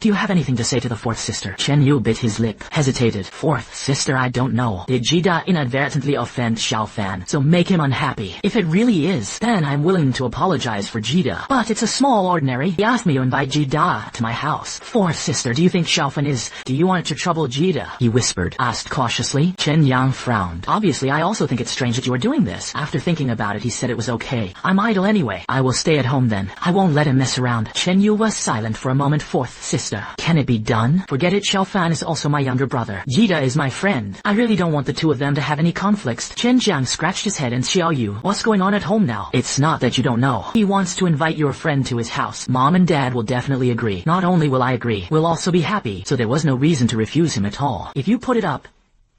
Do you have anything to say to the fourth sister? Chen Yu bit his lip, hesitated. Fourth sister, I don't know. Did Jida inadvertently offend Xiao Fan, so make him unhappy? If it really is, then I'm willing to apologize for Jida. But it's a small ordinary. He asked me to invite Jida to my house. Fourth sister, do you think Xiao Fan is... Do you want to trouble Jida? He whispered, asked cautiously. Chen Yang frowned. Obviously, I also think it's strange that you are doing this. After thinking about it, he said it was okay. I'm idle anyway. I will stay at home then. I won't let him mess around. Chen Yu was silent for a moment. Fourth sister, can it be done? Forget it, Xiao Fan is also my younger brother. Jida is my friend. I really don't want the two of them to have any conflicts. Chen Jiang scratched his head and Xiao Yu, what's going on at home now? It's not that you don't know. He wants to invite your friend to his house. Mom and Dad will definitely agree. Not only will I agree, we'll also be happy. So there was no reason to refuse him at all. If you put it up,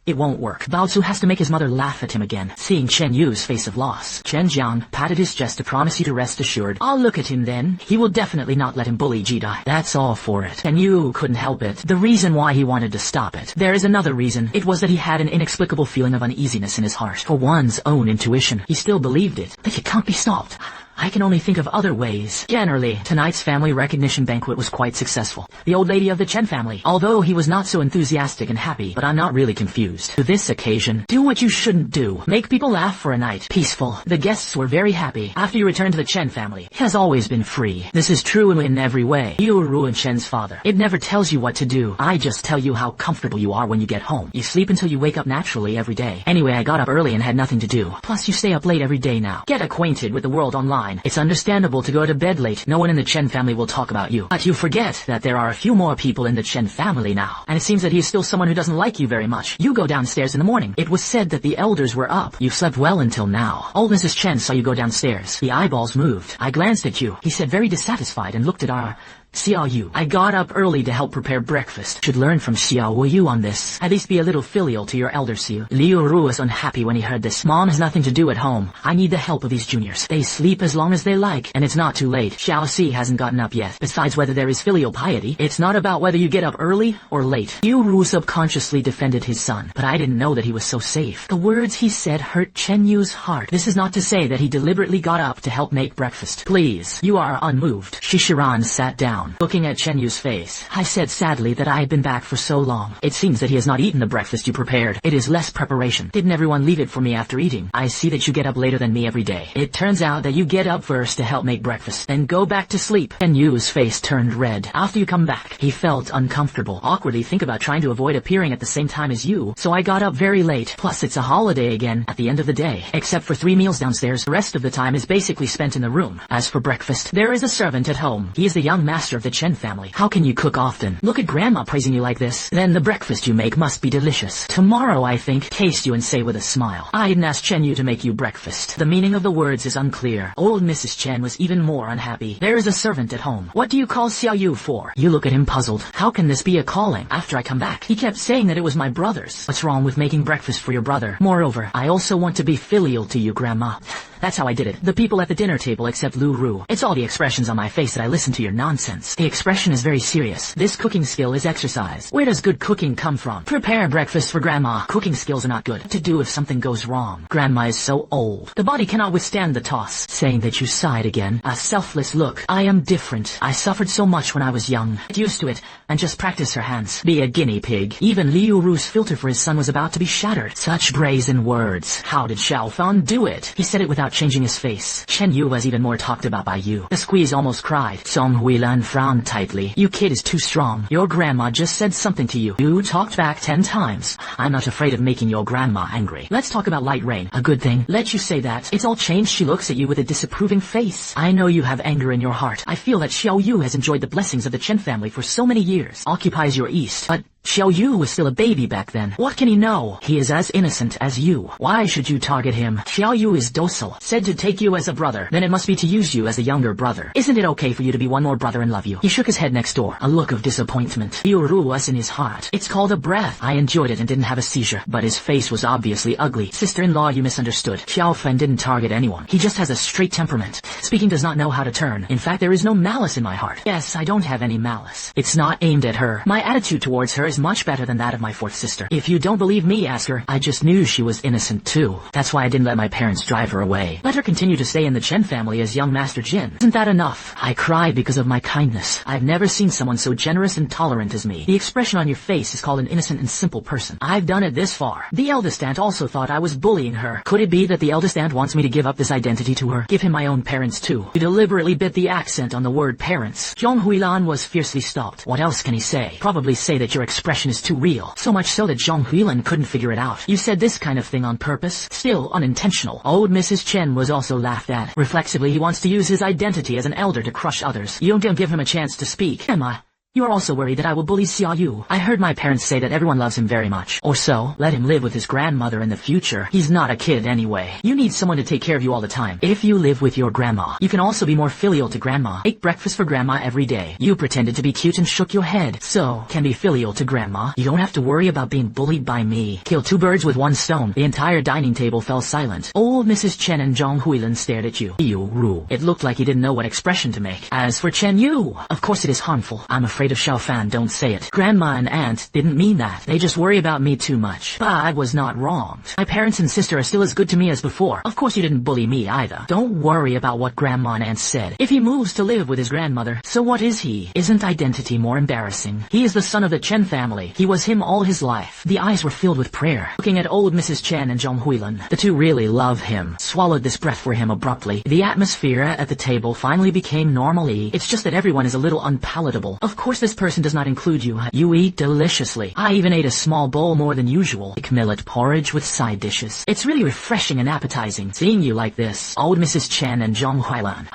it won't work. Bao Zu has to make his mother laugh at him again. Seeing Chen Yu's face of loss, Chen Jiang patted his chest to promise you to rest assured. I'll look at him then. He will definitely not let him bully Jida. That's all for it. Chen Yu couldn't help it. The reason why he wanted to stop it. There is another reason. It was that he had an inexplicable feeling of uneasiness in his heart. For one's own intuition, he still believed it. That it can't be stopped. I can only think of other ways. Generally, tonight's family recognition banquet was quite successful. The old lady of the Chen family, although he was not so enthusiastic and happy, but I'm not really confused. To this occasion, do what you shouldn't do. Make people laugh for a night. Peaceful. The guests were very happy. After you return to the Chen family, it has always been free. This is true in every way. You ruin Chen's father. It never tells you what to do. I just tell you how comfortable you are when you get home. You sleep until you wake up naturally every day. Anyway, I got up early and had nothing to do. Plus, you stay up late every day now. Get acquainted with the world online. It's understandable to go to bed late. No one in the Chen family will talk about you. But you forget that there are a few more people in the Chen family now. And it seems that he is still someone who doesn't like you very much. You go downstairs in the morning. It was said that the elders were up. You slept well until now. Old Mrs. Chen saw you go downstairs. The eyeballs moved. I glanced at you. He said very dissatisfied and looked at our... Xiao Yu. I got up early to help prepare breakfast. Should learn from Xiao Yu on this. At least be a little filial to your elder Xiu. Liu Ru was unhappy when he heard this. Mom has nothing to do at home. I need the help of these juniors. They sleep as long as they like, and it's not too late. Xiao Si hasn't gotten up yet. Besides whether there is filial piety, it's not about whether you get up early or late. Liu Ru subconsciously defended his son, but I didn't know that he was so safe. The words he said hurt Chen Yu's heart. This is not to say that he deliberately got up to help make breakfast. Please, you are unmoved. Shishiran sat down. Looking at Chen Yu's face, I said sadly that I had been back for so long. It seems that he has not eaten the breakfast you prepared. It is less preparation. Didn't everyone leave it for me after eating? I see that you get up later than me every day. It turns out that you get up first to help make breakfast, then go back to sleep. Chen Yu's face turned red. After you come back, he felt uncomfortable. Awkwardly think about trying to avoid appearing at the same time as you, so I got up very late. Plus it's a holiday again at the end of the day. Except for 3 meals downstairs, the rest of the time is basically spent in the room. As for breakfast, there is a servant at home. He is the young master of the Chen family. How can you cook often? Look at Grandma praising you like this. Then the breakfast you make must be delicious. Tomorrow, I think, taste you and say with a smile, I didn't ask Chen Yu to make you breakfast. The meaning of the words is unclear. Old Mrs. Chen was even more unhappy. There is a servant at home. What do you call Xiao Yu for? You look at him puzzled. How can this be a calling? After I come back, he kept saying that it was my brother's. What's wrong with making breakfast for your brother? Moreover, I also want to be filial to you, Grandma. That's how I did it. The people at the dinner table except Lu Ru. It's all the expressions on my face that I listen to your nonsense. The expression is very serious. This cooking skill is exercise. Where does good cooking come from? Prepare breakfast for Grandma. Cooking skills are not good. To do if something goes wrong. Grandma is so old. The body cannot withstand the toss. Saying that you sighed again. A selfless look. I am different. I suffered so much when I was young. Get used to it and just practice her hands. Be a guinea pig. Even Liu Ru's filter for his son was about to be shattered. Such brazen words. How did Xiao Fan do it? He said it without changing his face. Chen Yu was even more talked about by you. The squeeze almost cried. Song Huilan frowned tightly. You kid is too strong. Your grandma just said something to you. You talked back 10 times. I'm not afraid of making your grandma angry. Let's talk about light rain. A good thing. Let you say that. It's all changed. She looks at you with a disapproving face. I know you have anger in your heart. I feel that Xiao Yu has enjoyed the blessings of the Chen family for so many years. Occupies your east. But Xiao Yu was still a baby back then. What can he know? He is as innocent as you. Why should you target him? Xiao Yu is docile. Said to take you as a brother. Then it must be to use you as a younger brother. Isn't it okay for you to be one more brother and love you? He shook his head next door. A look of disappointment. Liu Ru was in his heart. It's called a breath. I enjoyed it and didn't have a seizure. But his face was obviously ugly. Sister-in-law, you misunderstood. Xiao Fan didn't target anyone. He just has a straight temperament. Speaking does not know how to turn. In fact, there is no malice in my heart. Yes, I don't have any malice. It's not aimed at her. My attitude towards her is is much better than that of my fourth sister. If you don't believe me, ask her. I just knew she was innocent too. That's why I didn't let my parents drive her away. Let her continue to stay in the Chen family as young Master Jin. Isn't that enough? I cried because of my kindness. I've never seen someone so generous and tolerant as me. The expression on your face is called an innocent and simple person. I've done it this far. The eldest aunt also thought I was bullying her. Could it be that the eldest aunt wants me to give up this identity to her? Give him my own parents too. He deliberately bit the accent on the word parents. Zhong Huilan was fiercely stopped. What else can he say? Probably say that your expression is too real. So much so that Zhong Huilan couldn't figure it out. You said this kind of thing on purpose? Still unintentional. Old Mrs. Chen was also laughed at. Reflexively, he wants to use his identity as an elder to crush others. You don't give him a chance to speak. Emma, you are also worried that I will bully Xiao Yu. I heard my parents say that everyone loves him very much. Or so, let him live with his grandmother in the future. He's not a kid anyway. You need someone to take care of you all the time. If you live with your grandma, you can also be more filial to grandma. Make breakfast for grandma every day. You pretended to be cute and shook your head. So, can be filial to grandma. You don't have to worry about being bullied by me. Kill two birds with one stone. The entire dining table fell silent. Old Mrs. Chen and Zhong Huilan stared at you. Yu Ru. It looked like he didn't know what expression to make. As for Chen Yu, of course it is harmful. I'm afraid of Xiao Fan. Don't say it. Grandma and aunt didn't mean that. They just worry about me too much. But I was not wronged. My parents and sister are still as good to me as before. Of course you didn't bully me either. Don't worry about what grandma and aunt said. If he moves to live with his grandmother, so what is he? Isn't identity more embarrassing? He is the son of the Chen family. He was him all his life. The eyes were filled with prayer. Looking at old Mrs. Chen and Zhong Huilan, the two really love him. Swallowed this breath for him abruptly. The atmosphere at the table finally became normally. It's just that everyone is a little unpalatable. Of course this person does not include you. You eat deliciously. I even ate a small bowl more than usual. Like millet porridge with side dishes. It's really refreshing and appetizing. Seeing you like this. Old Mrs. Chen and Zhong Huilan.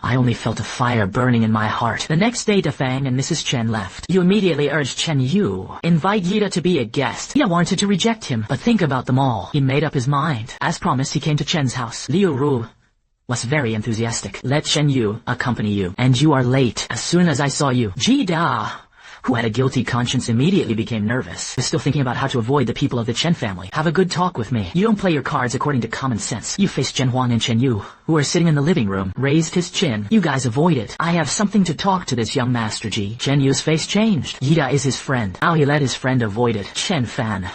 I only felt a fire burning in my heart. The next day, Defang and Mrs. Chen left. You immediately urged Chen Yu, invite Yida to be a guest. Yida wanted to reject him, but think about them all. He made up his mind. As promised, he came to Chen's house. Liu Ru was very enthusiastic. Let Chen Yu accompany you. And you are late. As soon as I saw you, Jida, who had a guilty conscience, immediately became nervous. Was still thinking about how to avoid the people of the Chen family. Have a good talk with me. You don't play your cards according to common sense. You faced Chen Huang and Chen Yu, who are sitting in the living room. Raised his chin. You guys avoid it. I have something to talk to this young Master Ji. Chen Yu's face changed. Yida is his friend. Now he let his friend avoid it. Chen Fan,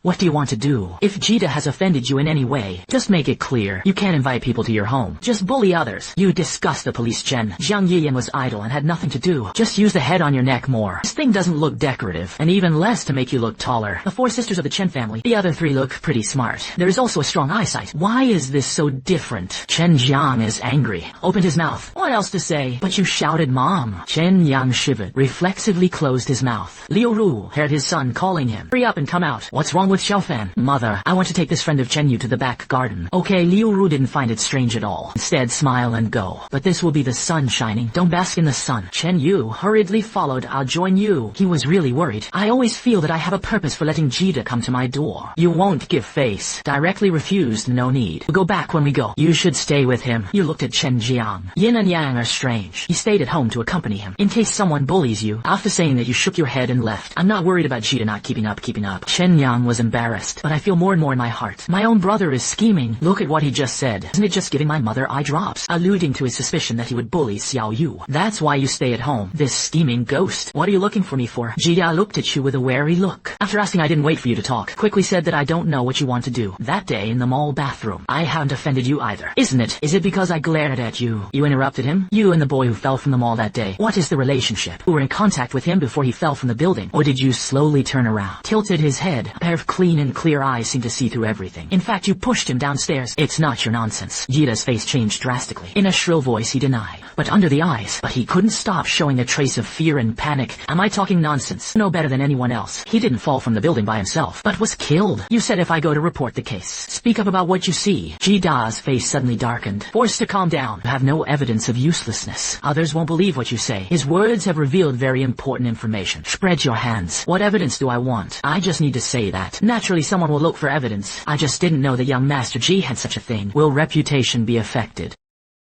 what do you want to do? If Jida has offended you in any way, just make it clear. You can't invite people to your home. Just bully others. You disgust the police, Chen. Jiang Yiyan was idle and had nothing to do. Just use the head on your neck more. This thing doesn't look decorative, and even less to make you look taller. The four sisters of the Chen family, the other three look pretty smart. There is also a strong eyesight. Why is this so different? Chen Jiang is angry. Opened his mouth. What else to say? But you shouted, Mom. Chen Yang shivered, reflexively closed his mouth. Liu Ru heard his son calling him. Hurry up and come out. What's wrong with Xiaofan? Mother, I want to take this friend of Chen Yu to the back garden. Okay, Liu Ru didn't find it strange at all. Instead, smile and go. But this will be the sun shining. Don't bask in the sun. Chen Yu hurriedly followed. I'll join you. He was really worried. I always feel that I have a purpose for letting Jida come to my door. You won't give face. Directly refused. No need. We'll go back when we go. You should stay with him. You looked at Chen Jiang. Yin and Yang are strange. He stayed at home to accompany him. In case someone bullies you. After saying that, you shook your head and left. I'm not worried about Jida not keeping up. Chen Yang was embarrassed. But I feel more and more in my heart. My own brother is scheming. Look at what he just said. Isn't it just giving my mother eye drops? Alluding to his suspicion that he would bully Xiao Yu. That's why you stay at home. This scheming ghost. What are you looking for me for? Jida looked at you with a wary look. After asking, I didn't wait for you to talk. Quickly said that I don't know what you want to do. That day in the mall bathroom, I haven't offended you either. Isn't it? Is it because I glared at you? You interrupted him? You and the boy who fell from the mall that day. What is the relationship? You were in contact with him before he fell from the building. Or did you slowly turn around? Tilted his head. A pair of clean and clear eyes seemed to see through everything. In fact, you pushed him downstairs. It's not your nonsense. Jida's face changed drastically. In a shrill voice, he denied. But under the eyes. But he couldn't stop showing a trace of fear and panic. Am I talking nonsense? No better than anyone else. He didn't fall from the building by himself, but was killed. You said if I go to report the case. Speak up about what you see. Jida's face suddenly darkened. Forced to calm down. You have no evidence of uselessness. Others won't believe what you say. His words have revealed very important information. Spread your hands. What evidence do I want? I just need to say that. Naturally, someone will look for evidence. I just didn't know that young Master Ji had such a thing. Will reputation be affected?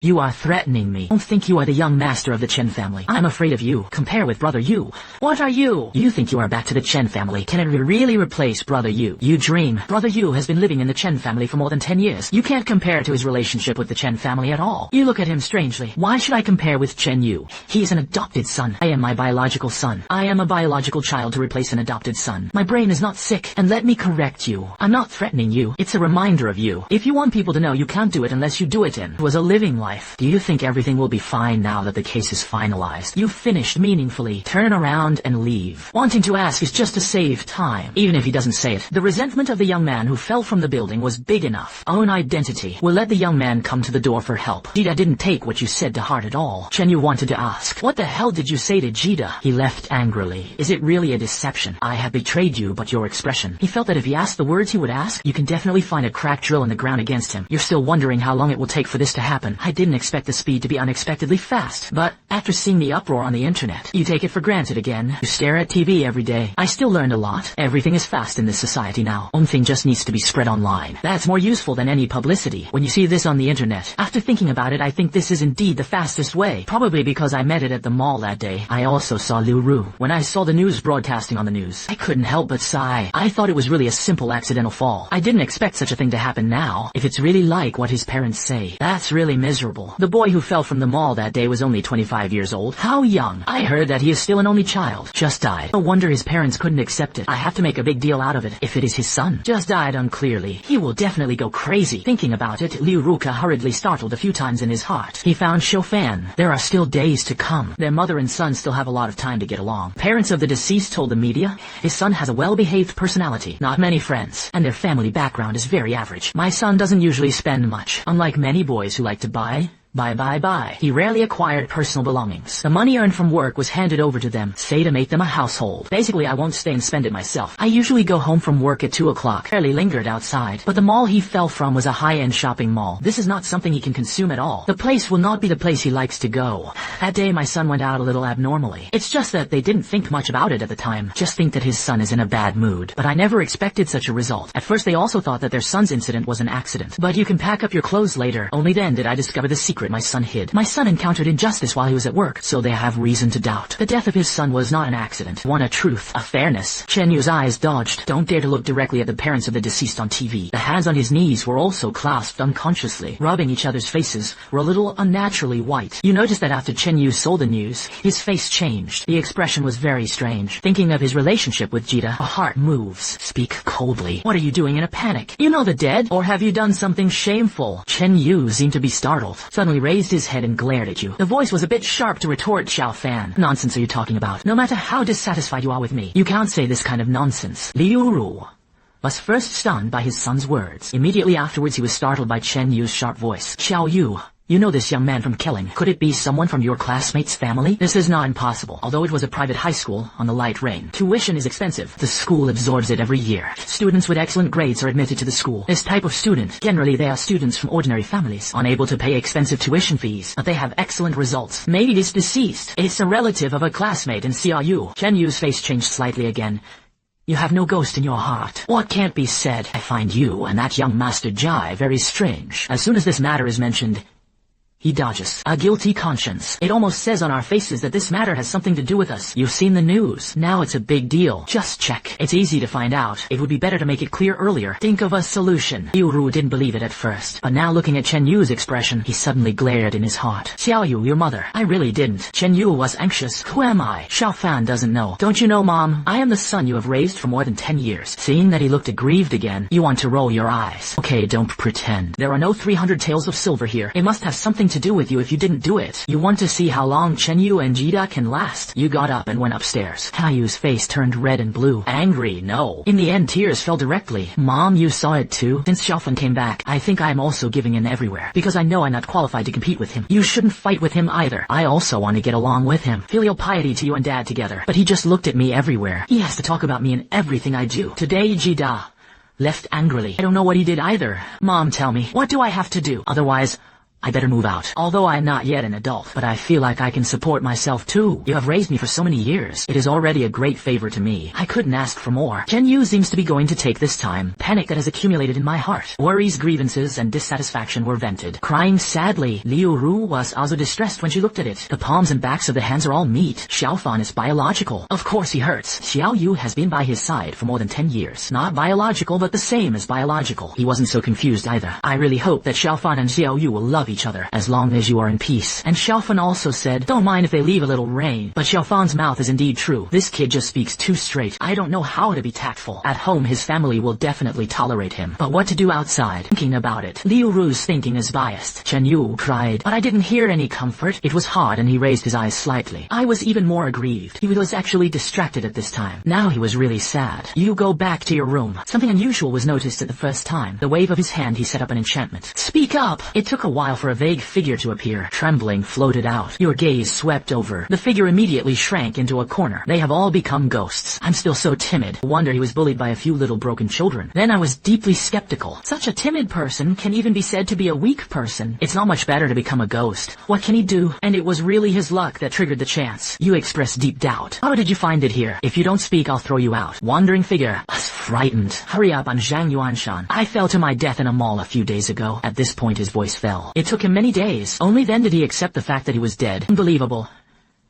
You are threatening me. Don't think you are the young master of the Chen family. I'm afraid of you. Compare with brother Yu. What are you? You think you are back to the Chen family. Can it really replace brother Yu? You dream. Brother Yu has been living in the Chen family for more than 10 years. You can't compare to his relationship with the Chen family at all. You look at him strangely. Why should I compare with Chen Yu? He is an adopted son. I am my biological son. I am a biological child to replace an adopted son. My brain is not sick. And let me correct you. I'm not threatening you. It's a reminder of you. If you want people to know, you can't do it unless you do it in. It was a living life. Do you think everything will be fine now that the case is finalized? You finished meaningfully. Turn around and leave. Wanting to ask is just to save time. Even if he doesn't say it. The resentment of the young man who fell from the building was big enough. Own identity. We'll let the young man come to the door for help. Jida didn't take what you said to heart at all. Chen Yu wanted to ask, what the hell did you say to Jida? He left angrily. Is it really a deception? I have betrayed you, but your expression. He felt that if he asked the words he would ask, you can definitely find a cracked drill in the ground against him. You're still wondering how long it will take for this to happen. I didn't expect the speed to be unexpectedly fast, but after seeing the uproar on the internet, you take it for granted again. You stare at TV every day. I still learned a lot. Everything is fast in this society now. One thing just needs to be spread online. That's more useful than any publicity. When you see this on the internet, after thinking about it, I think this is indeed the fastest way. Probably because I met it at the mall that day. I also saw Liu Ru. When I saw the news broadcasting on the news, I couldn't help but sigh. I thought it was really a simple accidental fall. I didn't expect such a thing to happen now. If it's really like what his parents say, that's really miserable. The boy who fell from the mall that day was only 25 years old. How young? I heard that he is still an only child. Just died. No wonder his parents couldn't accept it. I have to make a big deal out of it. If it is his son. Just died unclearly. He will definitely go crazy. Thinking about it, Liu Ruka hurriedly startled a few times in his heart. He found Shofan. There are still days to come. Their mother and son still have a lot of time to get along. Parents of the deceased told the media, his son has a well-behaved personality, not many friends, and their family background is very average. My son doesn't usually spend much, unlike many boys who like to buy. He rarely acquired personal belongings. The money earned from work was handed over to them, say to make them a household. Basically, I won't stay and spend it myself. I usually go home from work at 2 o'clock. Barely lingered outside. But the mall he fell from was a high-end shopping mall. This is not something he can consume at all. The place will not be the place he likes to go. That day, my son went out a little abnormally. It's just that they didn't think much about it at the time. Just think that his son is in a bad mood. But I never expected such a result. At first, they also thought that their son's incident was an accident. But you can pack up your clothes later. Only then did I discover the secret my son hid. My son encountered injustice while he was at work, so they have reason to doubt. The death of his son was not an accident. One, a truth, a fairness. Chen Yu's eyes dodged. Don't dare to look directly at the parents of the deceased on TV. The hands on his knees were also clasped unconsciously, rubbing each other's faces, were a little unnaturally white. You noticed that after Chen Yu sold the news, his face changed. The expression was very strange. Thinking of his relationship with Jida, a heart moves. Speak coldly. What are you doing in a panic? You know the dead? Or have you done something shameful? Chen Yu seemed to be startled. Suddenly raised his head and glared at you. The voice was a bit sharp to retort, Xiao Fan. Nonsense are you talking about? No matter how dissatisfied you are with me, you can't say this kind of nonsense. Liu Ru was first stunned by his son's words. Immediately afterwards he was startled by Chen Yu's sharp voice. Xiao Yu, you know this young man from Killing. Could it be someone from your classmate's family? This is not impossible. Although it was a private high school on the light rain, tuition is expensive. The school absorbs it every year. Students with excellent grades are admitted to the school. This type of student, generally they are students from ordinary families, unable to pay expensive tuition fees, but they have excellent results. Maybe this deceased is a relative of a classmate in Xiaoyu. Chen Yu's face changed slightly again. You have no ghost in your heart. What can't be said? I find you and that young Master Jai very strange. As soon as this matter is mentioned, he dodges. A guilty conscience. It almost says on our faces that this matter has something to do with us. You've seen the news. Now it's a big deal. Just check. It's easy to find out. It would be better to make it clear earlier. Think of a solution. Liu Ru didn't believe it at first, but now looking at Chen Yu's expression, he suddenly glared in his heart. Xiao Yu, your mother. I really didn't. Chen Yu was anxious. Who am I? Xiao Fan doesn't know. Don't you know, Mom? I am the son you have raised for more than 10 years. Seeing that he looked aggrieved again, you want to roll your eyes. Okay, don't pretend. There are no 300 taels of silver here. It must have something to do with you if you didn't do it. You want to see how long Chen Yu and Jida can last. You got up and went upstairs. Caillou's face turned red and blue. Angry, no. In the end, tears fell directly. Mom, you saw it too? Since Xiaofan came back, I think I'm also giving in everywhere. Because I know I'm not qualified to compete with him. You shouldn't fight with him either. I also want to get along with him. Filial piety to you and Dad together. But he just looked at me everywhere. He has to talk about me in everything I do. Today, Jida left angrily. I don't know what he did either. Mom, tell me, what do I have to do? Otherwise, I better move out. Although I am not yet an adult, but I feel like I can support myself too. You have raised me for so many years. It is already a great favor to me. I couldn't ask for more. Chen Yu seems to be going to take this time. Panic that has accumulated in my heart. Worries, grievances, and dissatisfaction were vented. Crying sadly, Liu Ru was also distressed when she looked at it. The palms and backs of the hands are all meat. Xiaofan is biological. Of course he hurts. Xiao Yu has been by his side for more than 10 years. Not biological, but the same as biological. He wasn't so confused either. I really hope that Xiaofan and Xiao Yu will love each other, as long as you are in peace. And Xiaofan also said, don't mind if they leave a little rain. But Xiaofan's mouth is indeed true. This kid just speaks too straight. I don't know how to be tactful. At home his family will definitely tolerate him. But what to do outside? Thinking about it, Liu Ru's thinking is biased. Chen Yu cried, but I didn't hear any comfort. It was hot and he raised his eyes slightly. I was even more aggrieved. He was actually distracted at this time. Now he was really sad. You go back to your room. Something unusual was noticed at the first time. The wave of his hand he set up an enchantment. Speak up! It took a while for a vague figure to appear. Trembling floated out. Your gaze swept over. The figure immediately shrank into a corner. They have all become ghosts. I'm still so timid. Wonder he was bullied by a few little broken children. Then I was deeply skeptical. Such a timid person can even be said to be a weak person. It's not much better to become a ghost. What can he do? And it was really his luck that triggered the chance. You expressed deep doubt. How did you find it here? If you don't speak, I'll throw you out. Wandering figure. I was frightened. Hurry up on Zhang Yuanshan. I fell to my death in a mall a few days ago. At this point his voice fell. It took him many days. Only then did he accept the fact that he was dead. Unbelievable.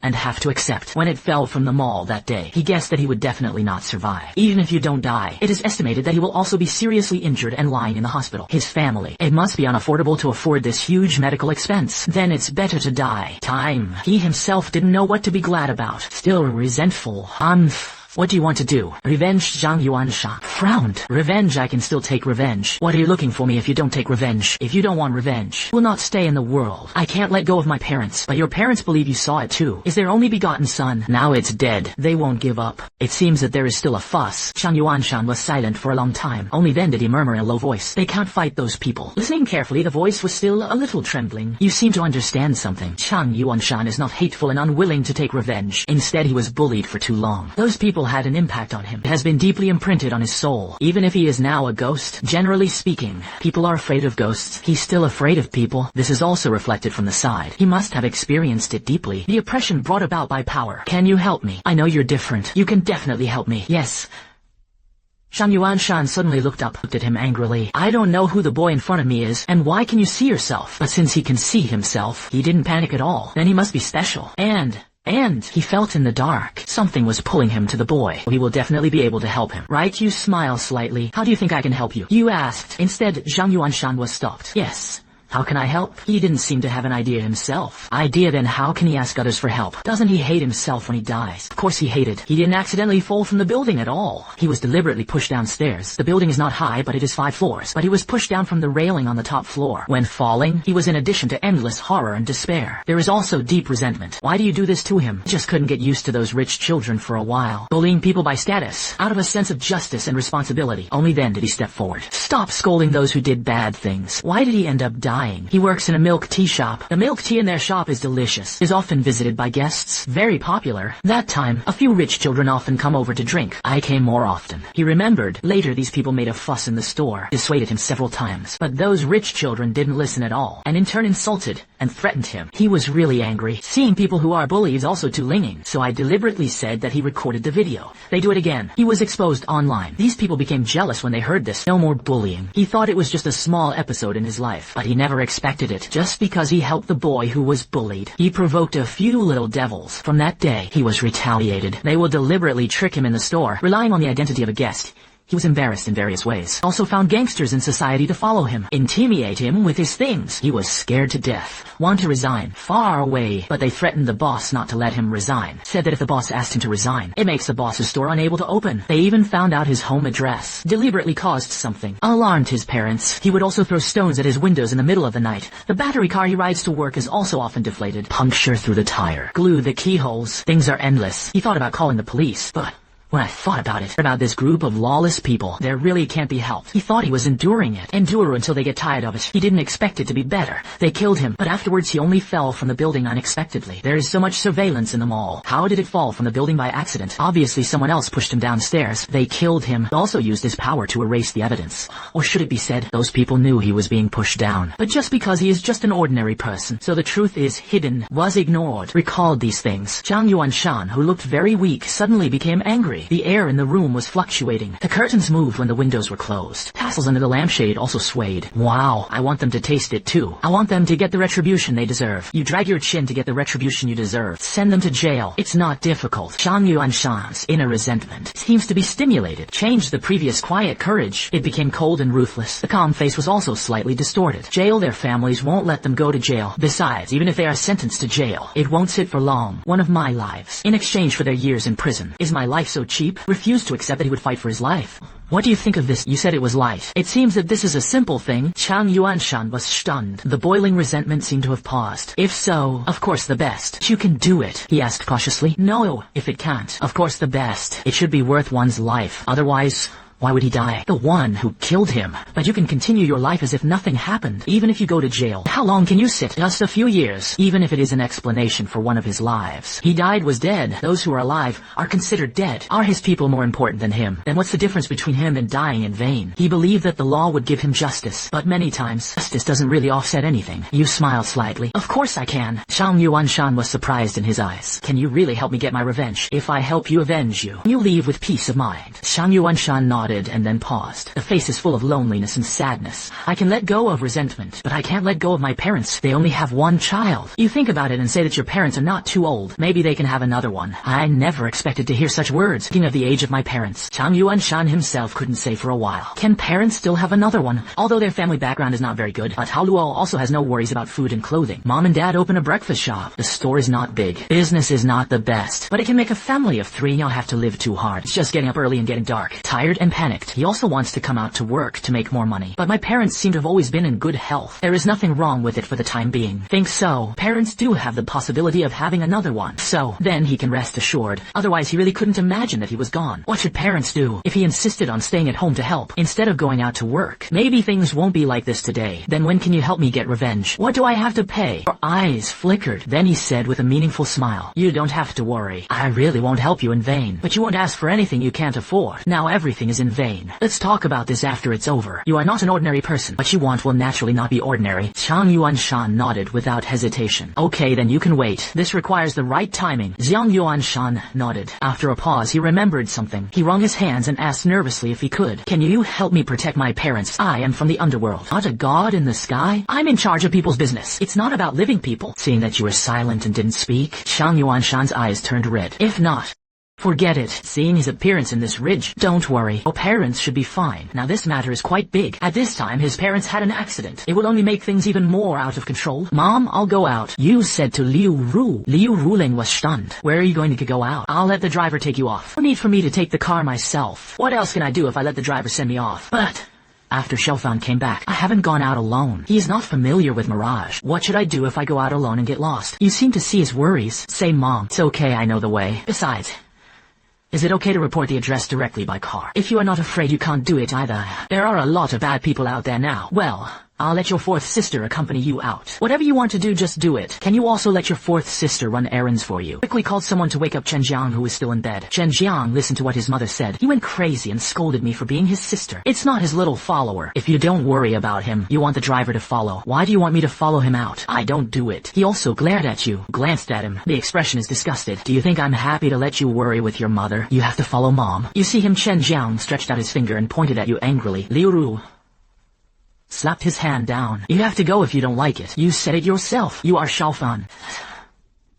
And have to accept. When it fell from the mall that day, he guessed that he would definitely not survive. Even if you don't die, it is estimated that he will also be seriously injured and lying in the hospital. His family. It must be unaffordable to afford this huge medical expense. Then it's better to die. Time. He himself didn't know what to be glad about. Still resentful. What do you want to do? Revenge. Zhang Yuanshan frowned. Revenge. I can still take revenge. What are you looking for me if you don't take revenge? If you don't want revenge, will not stay in the world. I can't let go of my parents. But your parents believe you saw it too. Is their only begotten son. Now it's dead. They won't give up. It seems that there is still a fuss. Zhang Yuanshan was silent for a long time. Only then did he murmur in a low voice. They can't fight those people. Listening carefully, the voice was still a little trembling. You seem to understand something. Zhang Yuanshan is not hateful and unwilling to take revenge. Instead, he was bullied for too long. Those people had an impact on him. It has been deeply imprinted on his soul. Even if he is now a ghost, generally speaking, people are afraid of ghosts. He's still afraid of people. This is also reflected from the side. He must have experienced it deeply. The oppression brought about by power. Can you help me? I know you're different. You can definitely help me. Yes. Zhang Yuanshan suddenly looked at him angrily. I don't know who the boy in front of me is, and why can you see yourself? But since he can see himself, he didn't panic at all. Then he must be special. And he felt in the dark. Something was pulling him to the boy. We will definitely be able to help him. Right? You smile slightly. How do you think I can help you? You asked. Instead, Zhang Yuanshan was stopped. Yes. How can I help? He didn't seem to have an idea himself. Idea, then how can he ask others for help? Doesn't he hate himself when he dies? Of course he hated. He didn't accidentally fall from the building at all. He was deliberately pushed downstairs. The building is not high, but it is 5 floors. But he was pushed down from the railing on the top floor. When falling, he was in addition to endless horror and despair. There is also deep resentment. Why do you do this to him? He just couldn't get used to those rich children for a while. Bullying people by status, out of a sense of justice and responsibility. Only then did he step forward. Stop scolding those who did bad things. Why did he end up dying? He works in a milk tea shop. The milk tea in their shop is delicious. Is often visited by guests. Very popular. That time, a few rich children often come over to drink. I came more often. He remembered. Later these people made a fuss in the store. Dissuaded him several times. But those rich children didn't listen at all. And in turn insulted and threatened him. He was really angry. Seeing people who are bullies also too linging. So I deliberately said that he recorded the video. They do it again. He was exposed online. These people became jealous when they heard this. No more bullying. He thought it was just a small episode in his life. But he never expected it. Just because he helped the boy who was bullied. He provoked a few little devils. From that day, he was retaliated. They will deliberately trick him in the store, relying on the identity of a guest. He was embarrassed in various ways. Also found gangsters in society to follow him. Intimidate him with his things. He was scared to death. Want to resign. Far away. But they threatened the boss not to let him resign. Said that if the boss asked him to resign, it makes the boss's store unable to open. They even found out his home address. Deliberately caused something. Alarmed his parents. He would also throw stones at his windows in the middle of the night. The battery car he rides to work is also often deflated. Puncture through the tire. Glue the keyholes. Things are endless. He thought about calling the police, but When I thought about this group of lawless people, there really can't be help. He thought he was enduring it. Endure until they get tired of it. He didn't expect it to be better. They killed him, but afterwards he only fell from the building unexpectedly. There is so much surveillance in the mall. How did it fall from the building by accident? Obviously someone else pushed him downstairs. They killed him, also used his power to erase the evidence. Or should it be said, those people knew he was being pushed down. But just because he is just an ordinary person, so the truth is hidden, was ignored, recalled these things. Zhang Yuanshan, who looked very weak, suddenly became angry. The air in the room was fluctuating. The curtains moved when the windows were closed. Tassels under the lampshade also swayed. Wow, I want them to taste it too. I want them to get the retribution they deserve. You drag your chin to get the retribution you deserve. Send them to jail. It's not difficult. Zhang Yuanshan's inner resentment seems to be stimulated. Changed the previous quiet courage. It became cold and ruthless. The calm face was also slightly distorted. Jail, their families won't let them go to jail. Besides, even if they are sentenced to jail, it won't sit for long. One of my lives, in exchange for their years in prison. Is my life so cheap? Refused to accept that he would fight for his life. What do you think of this? You said it was light. It seems that this is a simple thing. Zhang Yuanshan was stunned. The boiling resentment seemed to have paused. If so, of course the best. You can do it, he asked cautiously. No, if it can't. Of course the best. It should be worth one's life. Otherwise, why would he die? The one who killed him. But you can continue your life as if nothing happened, even if you go to jail. How long can you sit? Just a few years, even if it is an explanation for one of his lives. He died was dead. Those who are alive are considered dead. Are his people more important than him? Then what's the difference between him and dying in vain? He believed that the law would give him justice, but many times, justice doesn't really offset anything. You smiled slightly. Of course I can. Zhang Yuanshan was surprised in his eyes. Can you really help me get my revenge? If I help you avenge you, you leave with peace of mind. Zhang Yuanshan nodded and then paused. The face is full of loneliness and sadness. I can let go of resentment, but I can't let go of my parents. They only have one child. You think about it and say that your parents are not too old. Maybe they can have another one. I never expected to hear such words. Thinking of the age of my parents, Zhang Yuanshan himself couldn't say for a while. Can parents still have another one? Although their family background is not very good, but Hao Luo also has no worries about food and clothing. Mom and dad open a breakfast shop. The store is not big. Business is not the best, but it can make a family of 3. You'll have to live too hard. It's just getting up early and getting dark. Tired and panicked. He also wants to come out to work to make more money. But my parents seem to have always been in good health. There is nothing wrong with it for the time being. Think so. Parents do have the possibility of having another one. So, then he can rest assured. Otherwise he really couldn't imagine that he was gone. What should parents do if he insisted on staying at home to help, instead of going out to work? Maybe things won't be like this today. Then when can you help me get revenge? What do I have to pay? Her eyes flickered. Then he said with a meaningful smile, you don't have to worry. I really won't help you in vain. But you won't ask for anything you can't afford. Now everything is in vain. Let's talk about this after it's over. You are not an ordinary person. What you want will naturally not be ordinary. Zhang Yuanshan nodded without hesitation. Okay, then you can wait. This requires the right timing. Zhang Yuanshan nodded. After a pause, he remembered something. He wrung his hands and asked nervously if he could. Can you help me protect my parents? I am from the underworld. Not a god in the sky. I'm in charge of people's business. It's not about living people. Seeing that you were silent and didn't speak, Zhang Yuanshan's eyes turned red. If not, forget it. Seeing his appearance in this ridge, don't worry. Your parents should be fine. Now this matter is quite big. At this time, his parents had an accident. It will only make things even more out of control. Mom, I'll go out. You said to Liu Ru. Liu Ruling was stunned. Where are you going to go out? I'll let the driver take you off. No need for me to take the car myself. What else can I do if I let the driver send me off? But after Xiaofan came back, I haven't gone out alone. He is not familiar with Mirage. What should I do if I go out alone and get lost? You seem to see his worries. Say, Mom, it's okay, I know the way. Besides, is it okay to report the address directly by car? If you are not afraid, you can't do it either. There are a lot of bad people out there now. Well, I'll let your 4th sister accompany you out. Whatever you want to do, just do it. Can you also let your 4th sister run errands for you? Quickly called someone to wake up Chen Jiang, who was still in bed. Chen Jiang listened to what his mother said. He went crazy and scolded me for being his sister. It's not his little follower. If you don't worry about him, you want the driver to follow. Why do you want me to follow him out? I don't do it. He also glared at you. Glanced at him. The expression is disgusted. Do you think I'm happy to let you worry with your mother? You have to follow Mom. You see him. Chen Jiang stretched out his finger and pointed at you angrily. Liu Ru slapped his hand down. You have to go if you don't like it. You said it yourself. You are Xiaofan.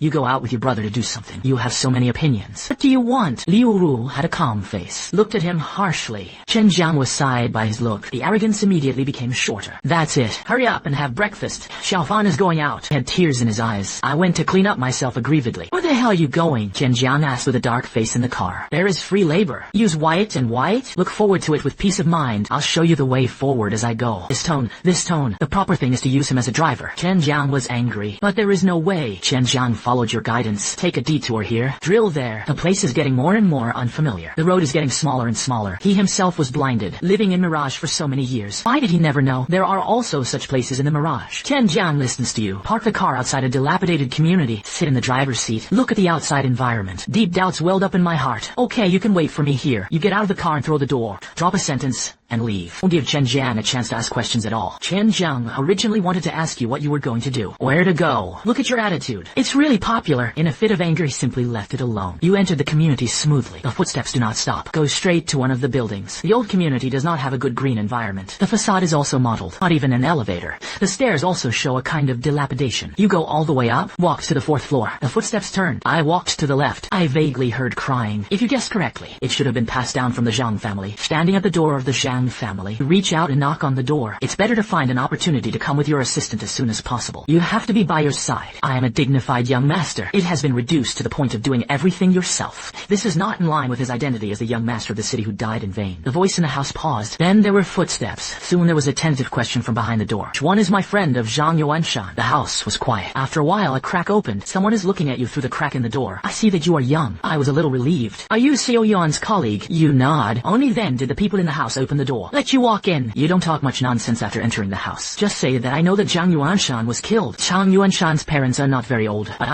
You go out with your brother to do something. You have so many opinions. What do you want? Liu Ru had a calm face, looked at him harshly. Chen Jiang was sighed by his look. The arrogance immediately became shorter. That's it. Hurry up and have breakfast. Xiaofan is going out. He had tears in his eyes. I went to clean up myself aggrievedly. Where the hell are you going? Chen Jiang asked with a dark face in the car. There is free labor. Use white and white. Look forward to it with peace of mind. I'll show you the way forward as I go. This tone. The proper thing is to use him as a driver. Chen Jiang was angry, but there is no way. Chen Jiang followed your guidance. Take a detour here. Drill there. The place is getting more and more unfamiliar. The road is getting smaller and smaller. He himself was blinded, living in mirage for so many years. Why did he never know there are also such places in the mirage? Chen Jiang listens to you. Park the car outside a dilapidated community. Sit in the driver's seat. Look at the outside environment. Deep doubts welled up in my heart. Okay, you can wait for me here. You get out of the car and throw the door. Drop a sentence and leave. Don't give Chen Jiang a chance to ask questions at all. Chen Jiang originally wanted to ask you what you were going to do. Where to go. Look at your attitude. It's really popular. In a fit of anger, he simply left it alone. You entered the community smoothly. The footsteps do not stop. Go straight to one of the buildings. The old community does not have a good green environment. The facade is also mottled. Not even an elevator. The stairs also show a kind of dilapidation. You go all the way up. Walk to the 4th floor. The footsteps turned. I walked to the left. I vaguely heard crying. If you guessed correctly, it should have been passed down from the Zhang family. Standing at the door of the Zhang family, reach out and knock on the door. It's better to find an opportunity to come with your assistant as soon as possible. You have to be by your side. I am a dignified young master. It has been reduced to the point of doing everything yourself. This is not in line with his identity as the young master of the city who died in vain. The voice in the house paused. Then there were footsteps. Soon there was a tentative question from behind the door. Which one is my friend of Zhang Yuanshan? The house was quiet. After a while, a crack opened. Someone is looking at you through the crack in the door. I see that you are young. I was a little relieved. Are you Xiao Yuan's colleague? You nod. Only then did the people in the house open the door. Let you walk in. You don't talk much nonsense after entering the house. Just say that I know that Zhang Yuanshan was killed. Zhang Yuanshan's parents are not very old, but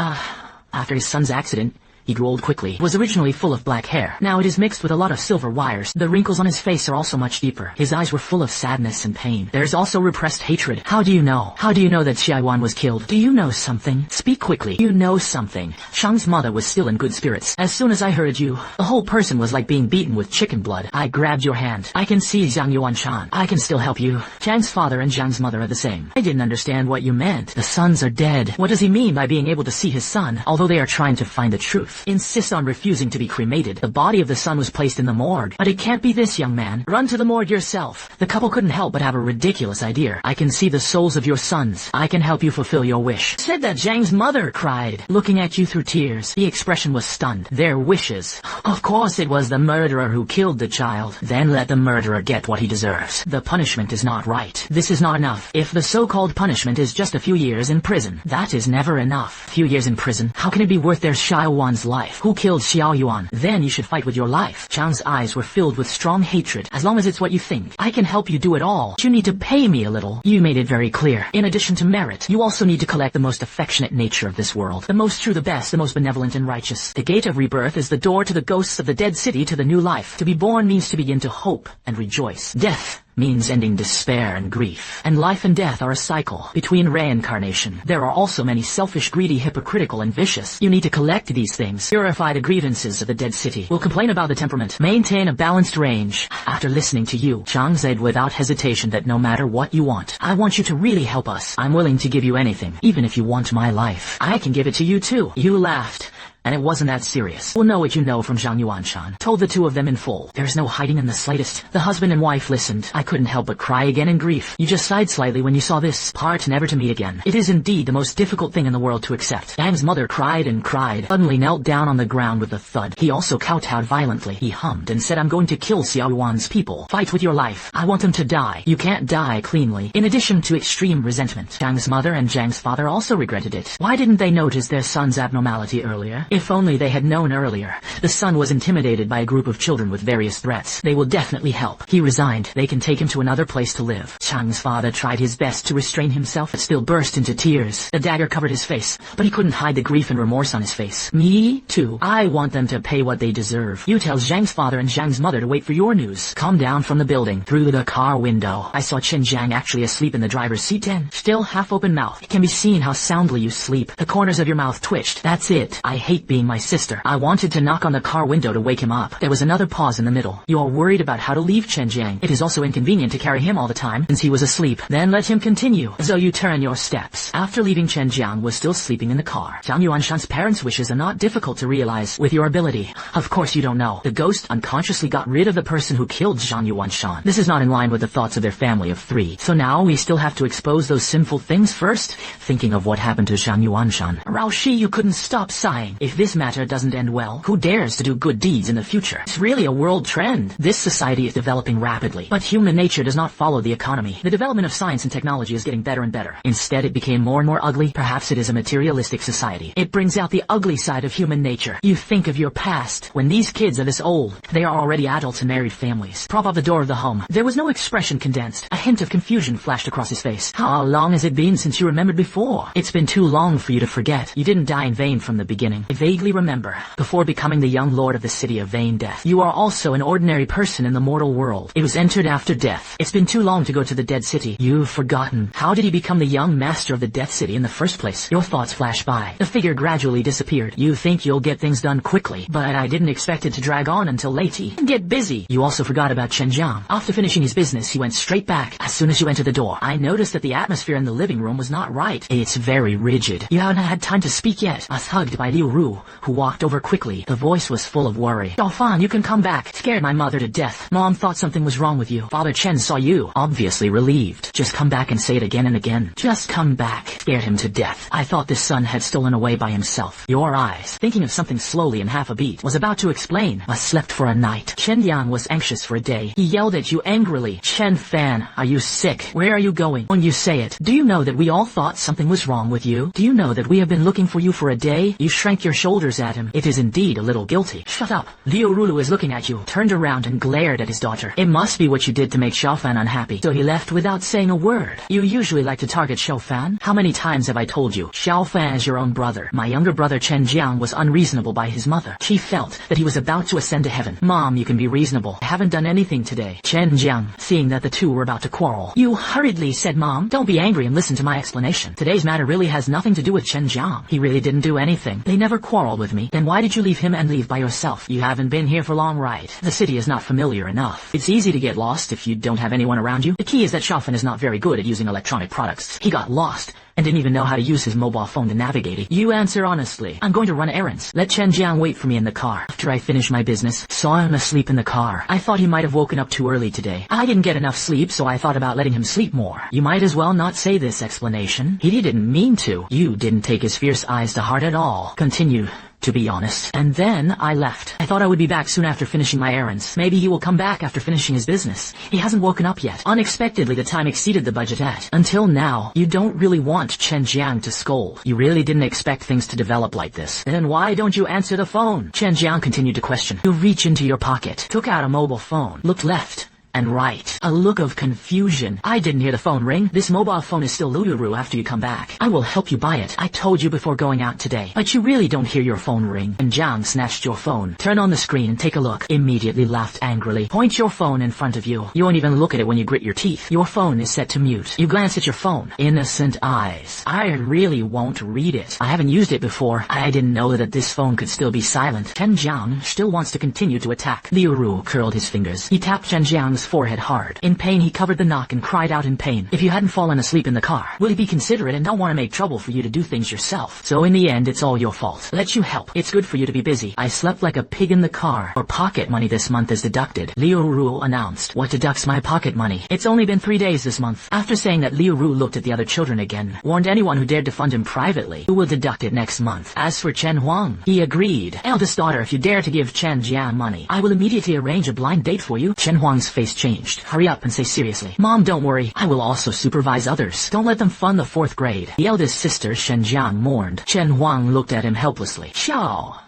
after his son's accident, he grew old quickly. He was originally full of black hair. Now it is mixed with a lot of silver wires. The wrinkles on his face are also much deeper. His eyes were full of sadness and pain. There's also repressed hatred. How do you know? How do you know that Xia Yuan was killed? Do you know something? Speak quickly. You know something. Shang's mother was still in good spirits. As soon as I heard you, the whole person was like being beaten with chicken blood. I grabbed your hand. I can see Zhang Yuanshan. I can still help you. Zhang's father and Zhang's mother are the same. I didn't understand what you meant. The sons are dead. What does he mean by being able to see his son, although they are trying to find the truth? Insist on refusing to be cremated. The body of the son was placed in the morgue. But it can't be this, young man. Run to the morgue yourself. The couple couldn't help but have a ridiculous idea. I can see the souls of your sons. I can help you fulfill your wish. Said that Zhang's mother cried, looking at you through tears. The expression was stunned. Their wishes. Of course it was the murderer who killed the child. Then let the murderer get what he deserves. The punishment is not right. This is not enough. If the so-called punishment is just a few years in prison, that is never enough. Few years in prison? How can it be worth their Xiao Yuan's life? Who killed Xiao Yuan? Then you should fight with your life. Zhang's eyes were filled with strong hatred. As long as it's what you think, I can help you do it all. But you need to pay me a little. You made it very clear. In addition to merit, you also need to collect the most affectionate nature of this world. The most true, the best, the most benevolent and righteous. The gate of rebirth is the door to the ghosts of the dead city to the new life. To be born means to begin to hope and rejoice. Death means ending despair and grief. And life and death are a cycle between reincarnation. There are also many selfish, greedy, hypocritical, and vicious. You need to collect these things. Purify the grievances of the dead city. We'll complain about the temperament. Maintain a balanced range. After listening to you, Zhang said without hesitation that no matter what you want, I want you to really help us. I'm willing to give you anything, even if you want my life. I can give it to you too. You laughed. And it wasn't that serious. We'll know what you know from Zhang Yuanshan. Told the two of them in full. There's no hiding in the slightest. The husband and wife listened. I couldn't help but cry again in grief. You just sighed slightly when you saw this part, never to meet again. It is indeed the most difficult thing in the world to accept. Zhang's mother cried and cried, suddenly knelt down on the ground with a thud. He also kowtowed violently. He hummed and said, I'm going to kill Xiao Yuan's people. Fight with your life. I want them to die. You can't die cleanly. In addition to extreme resentment, Zhang's mother and Zhang's father also regretted it. Why didn't they notice their son's abnormality earlier? If only they had known earlier. The son was intimidated by a group of children with various threats. They will definitely help. He resigned. They can take him to another place to live. Chang's father tried his best to restrain himself, but still burst into tears. The dagger covered his face, but he couldn't hide the grief and remorse on his face. Me too. I want them to pay what they deserve. You tell Zhang's father and Zhang's mother to wait for your news. Come down from the building. Through the car window, I saw Chen Jiang actually asleep in the driver's seat. Still half-open mouth. It can be seen how soundly you sleep. The corners of your mouth twitched. That's it. I hate being my sister. I wanted to knock on the car window to wake him up. There was another pause in the middle. You are worried about how to leave Chen Jiang. It is also inconvenient to carry him all the time, since he was asleep. Then let him continue. So you turn your steps. After leaving, Chen Jiang was still sleeping in the car. Zhang Yuanshan's parents' wishes are not difficult to realize with your ability. Of course you don't know. The ghost unconsciously got rid of the person who killed Zhang Yuanshan. This is not in line with the thoughts of their family of 3. So now we still have to expose those sinful things first? Thinking of what happened to Zhang Yuanshan. Rao Shi, you couldn't stop sighing. If this matter doesn't end well, who dares to do good deeds in the future? It's really a world trend. This society is developing rapidly, but human nature does not follow the economy. The development of science and technology is getting better and better. Instead, it became more and more ugly. Perhaps it is a materialistic society. It brings out the ugly side of human nature. You think of your past. When these kids are this old, they are already adults and married families. Prop up the door of the home. There was no expression condensed. A hint of confusion flashed across his face. How long has it been since you remembered before? It's been too long for you to forget. You didn't die in vain from the beginning. I vaguely remember. Before becoming the young lord of the city of vain death, you are also an ordinary person in the mortal world. It was entered after death. It's been too long to go to the dead city. You've forgotten. How did he become the young master of the death city in the first place? Your thoughts flash by. The figure gradually disappeared. You think you'll get things done quickly, but I didn't expect it to drag on until late. Get busy. You also forgot about Chen Jiang. After finishing his business, he went straight back. As soon as you entered the door, I noticed that the atmosphere in the living room was not right. It's very rigid. You haven't had time to speak yet. I was hugged by Liu Ru, who walked over quickly. The voice was full of worry. Xiaofan, you can come back. Scared my mother to death. Mom thought something was wrong with you. Father Chen saw you. Obviously relieved. Just come back and say it again and again. Just come back. Scared him to death. I thought this son had stolen away by himself. Your eyes, thinking of something slowly in half a beat, was about to explain. I slept for a night. Chen Yang was anxious for a day. He yelled at you angrily. Chen Fan, are you sick? Where are you going? When you say it, do you know that we all thought something was wrong with you? Do you know that we have been looking for you for a day? You shrank your shoulders at him. It is indeed a little guilty. Shut up. Liu Rulu is looking at you, turned around and glared at his daughter. It must be what you did to make Xiaofan unhappy. So he left without saying a word. You usually like to target Xiaofan. How many times have I told you? Xiaofan is your own brother. My younger brother Chen Jiang was unreasonable by his mother. She felt that he was about to ascend to heaven. Mom, you can be reasonable. I haven't done anything today. Chen Jiang, seeing that the two were about to quarrel, you hurriedly said, Mom, don't be angry and listen to my explanation. Today's matter really has nothing to do with Chen Jiang. He really didn't do anything. They never quarreled with me. Then why did you leave him and leave by yourself? You haven't been here for long, right? The city is not familiar enough. It's easy to get lost if you don't have anyone around you. The key is that Xiaofan is not very good at using electronic products. He got lost and didn't even know how to use his mobile phone to navigate it. You answer honestly. I'm going to run errands. Let Chen Jiang wait for me in the car. After I finish my business, saw him asleep in the car. I thought he might have woken up too early today. I didn't get enough sleep, so I thought about letting him sleep more. You might as well not say this explanation. He didn't mean to. You didn't take his fierce eyes to heart at all. Continue. To be honest. And then I left. I thought I would be back soon after finishing my errands. Maybe he will come back after finishing his business. He hasn't woken up yet. Unexpectedly, the time exceeded the budget at. Until now, you don't really want Chen Jiang to scold. You really didn't expect things to develop like this. Then why don't you answer the phone? Chen Jiang continued to question. You reach into your pocket, took out a mobile phone, looked left and right. A look of confusion. I didn't hear the phone ring. This mobile phone is still Lulu after you come back. I will help you buy it. I told you before going out today. But you really don't hear your phone ring. And Jiang snatched your phone. Turn on the screen and take a look. Immediately laughed angrily. Point your phone in front of you. You won't even look at it when you grit your teeth. Your phone is set to mute. You glance at your phone. Innocent eyes. I really won't read it. I haven't used it before. I didn't know that this phone could still be silent. Chen Jiang still wants to continue to attack. Liu Ru curled his fingers. He tapped Chen Jiang's forehead hard. In pain, he covered the knock and cried out in pain. If you hadn't fallen asleep in the car, will he be considerate and not want to make trouble for you to do things yourself? So in the end, it's all your fault. Let you help. It's good for you to be busy. I slept like a pig in the car. Your pocket money this month is deducted. Liu Ru announced. What deducts my pocket money? It's only been 3 days this month. After saying that, Liu Ru looked at the other children again, warned anyone who dared to fund him privately, who will deduct it next month. As for Chen Huang, he agreed. Eldest daughter, if you dare to give Chen Jiang money, I will immediately arrange a blind date for you. Chen Huang's face changed. Hurry up and say seriously. Mom, don't worry. I will also supervise others. Don't let them fund the 4th grade. The eldest sister, Shen Jiang, mourned. Chen Huang looked at him helplessly. Xiao.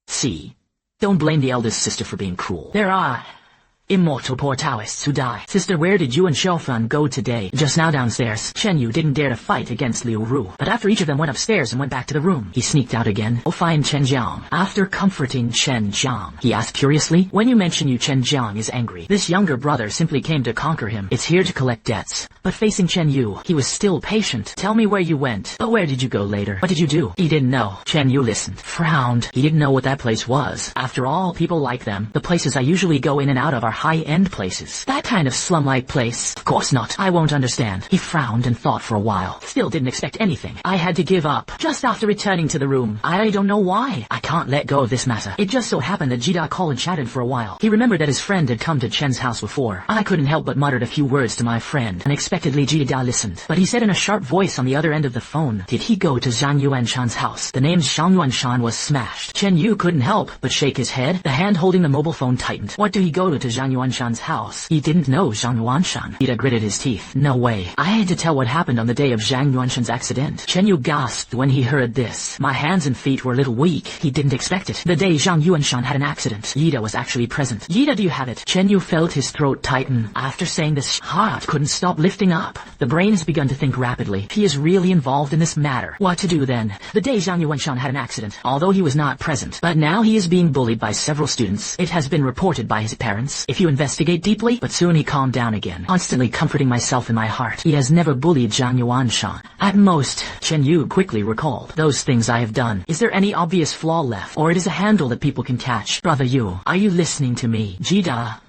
See. Don't blame the eldest sister for being cruel. There are immortal poor Taoists who die. Sister, where did you and Xiaofan go today? Just now downstairs. Chen Yu didn't dare to fight against Liu Ru, but after each of them went upstairs and went back to the room, he sneaked out again. Oh, fine, Chen Jiang. After comforting Chen Jiang, he asked curiously, when you mention you, Chen Jiang is angry. This younger brother simply came to conquer him. It's here to collect debts. But facing Chen Yu, he was still patient. Tell me where you went. But where did you go later? What did you do? He didn't know. Chen Yu listened, frowned. He didn't know what that place was. After all, people like them. The places I usually go in and out of are high-end places. That kind of slum-like place? Of course not. I won't understand. He frowned and thought for a while. Still didn't expect anything. I had to give up. Just after returning to the room. I don't know why. I can't let go of this matter. It just so happened that Jida called and chatted for a while. He remembered that his friend had come to Chen's house before. I couldn't help but muttered a few words to my friend. Unexpectedly Jida listened. But he said in a sharp voice on the other end of the phone, "Did he go to Zhang Yuanshan's house?" The name Zhang Yuanshan was smashed. Chen Yu couldn't help but shake his head. The hand holding the mobile phone tightened. What do he go to Zhang Yuanshan's house? He didn't know Zhang Yuanshan. Jida gritted his teeth. No way. I had to tell what happened on the day of Zhang Yuanshan's accident. Chen Yu gasped when he heard this. My hands and feet were a little weak. He didn't expect it. The day Zhang Yuanshan had an accident, Jida was actually present. Jida, do you have it? Chen Yu felt his throat tighten. After saying this, heart couldn't stop lifting up. The brain has begun to think rapidly. He is really involved in this matter. What to do then? The day Zhang Yuanshan had an accident, although he was not present. But now he is being bullied by several students. It has been reported by his parents. If you investigate deeply, but soon he calmed down again, constantly comforting myself in my heart. He has never bullied Zhang Yuanshan. At most, Chen Yu quickly recalled. Those things I have done. Is there any obvious flaw left? Or it is a handle that people can catch? Brother Yu, are you listening to me? Jida.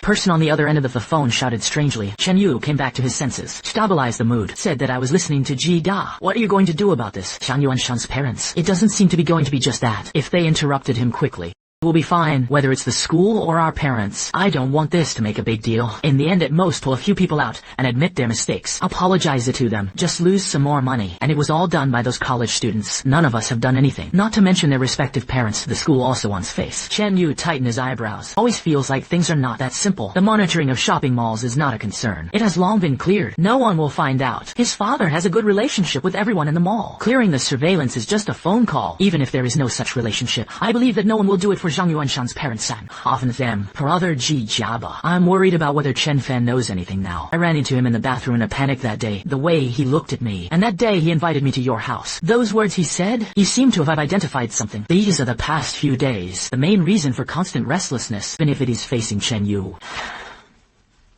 Person on the other end of the phone shouted strangely. Chen Yu came back to his senses, stabilized the mood, said that I was listening to Ji Da. What are you going to do about this? Zhang Yuanshan's parents. It doesn't seem to be going to be just that. If they interrupted him quickly, we'll be fine, whether it's the school or our parents. I don't want this to make a big deal. In the end, at most, pull a few people out and admit their mistakes. Apologize it to them. Just lose some more money. And it was all done by those college students. None of us have done anything. Not to mention their respective parents. The school also wants face. Chen Yu tightened his eyebrows. Always feels like things are not that simple. The monitoring of shopping malls is not a concern. It has long been cleared. No one will find out. His father has a good relationship with everyone in the mall. Clearing the surveillance is just a phone call. Even if there is no such relationship, I believe that no one will do it for Zhang Yuanshan's parents. Often them. Brother Ji Jaba. I'm worried about whether Chen Fan knows anything now. I ran into him in the bathroom in a panic that day. The way he looked at me. And that day he invited me to your house. Those words he said, he seemed to have identified something. These are the past few days. The main reason for constant restlessness, even if it is facing Chen Yu.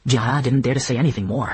Jia didn't dare to say anything more.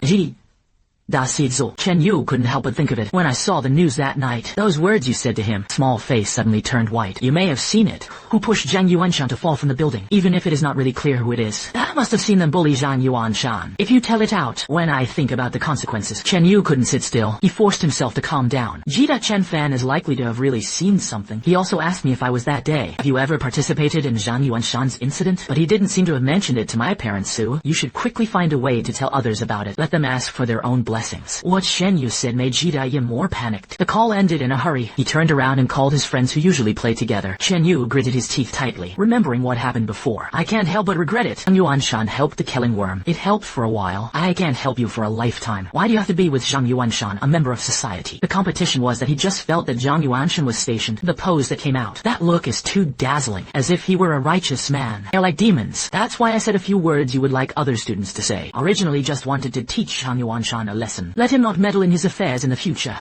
Chen Yu couldn't help but think of it. When I saw the news that night, those words you said to him, small face suddenly turned white. You may have seen it. Who pushed Zhang Yuanshan to fall from the building? Even if it is not really clear who it is. That must have seen them bully Zhang Yuanshan. If you tell it out, when I think about the consequences. Chen Yu couldn't sit still. He forced himself to calm down. Jida Chen Fan is likely to have really seen something. He also asked me if I was that day. Have you ever participated in Zhang Yuanshan's incident? But he didn't seem to have mentioned it to my parents, Sue. You should quickly find a way to tell others about it. Let them ask for their own blessings. What Chen Yu said made Jida more panicked. The call ended in a hurry. He turned around and called his friends who usually play together. Chen Yu gritted his teeth tightly, remembering what happened before. I can't help but regret it. Zhang Yuanshan helped the killing worm. It helped for a while. I can't help you for a lifetime. Why do you have to be with Zhang Yuanshan, a member of society? The competition was that he just felt that Zhang Yuanshan was stationed. The pose that came out. That look is too dazzling, as if he were a righteous man. They're like demons. That's why I said a few words you would like other students to say. Originally just wanted to teach Zhang Yuanshan a lesson. Let him not meddle in his affairs in the future.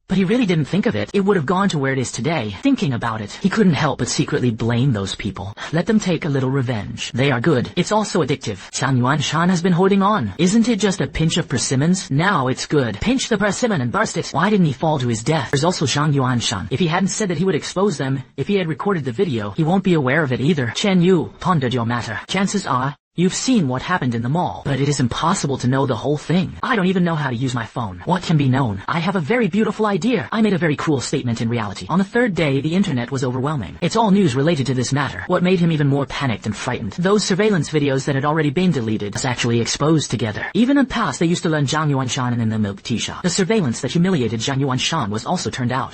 But he really didn't think of it. It would have gone to where it is today. Thinking about it, he couldn't help but secretly blame those people. Let them take a little revenge. They are good. It's also addictive. Zhang Yuanshan has been holding on. Isn't it just a pinch of persimmons? Now it's good. Pinch the persimmon and burst it. Why didn't he fall to his death? There's also Zhang Yuanshan. If he hadn't said that he would expose them, if he had recorded the video, he won't be aware of it either. Chen Yu pondered your matter. Chances are, you've seen what happened in the mall, but it is impossible to know the whole thing. I don't even know how to use my phone. What can be known? I have a very beautiful idea. I made a very cruel statement in reality. On the third day, the internet was overwhelming. It's all news related to this matter. What made him even more panicked and frightened? Those surveillance videos that had already been deleted was actually exposed together. Even in the past, they used to learn Zhang Yuanshan in the milk tea shop. The surveillance that humiliated Zhang Yuanshan was also turned out.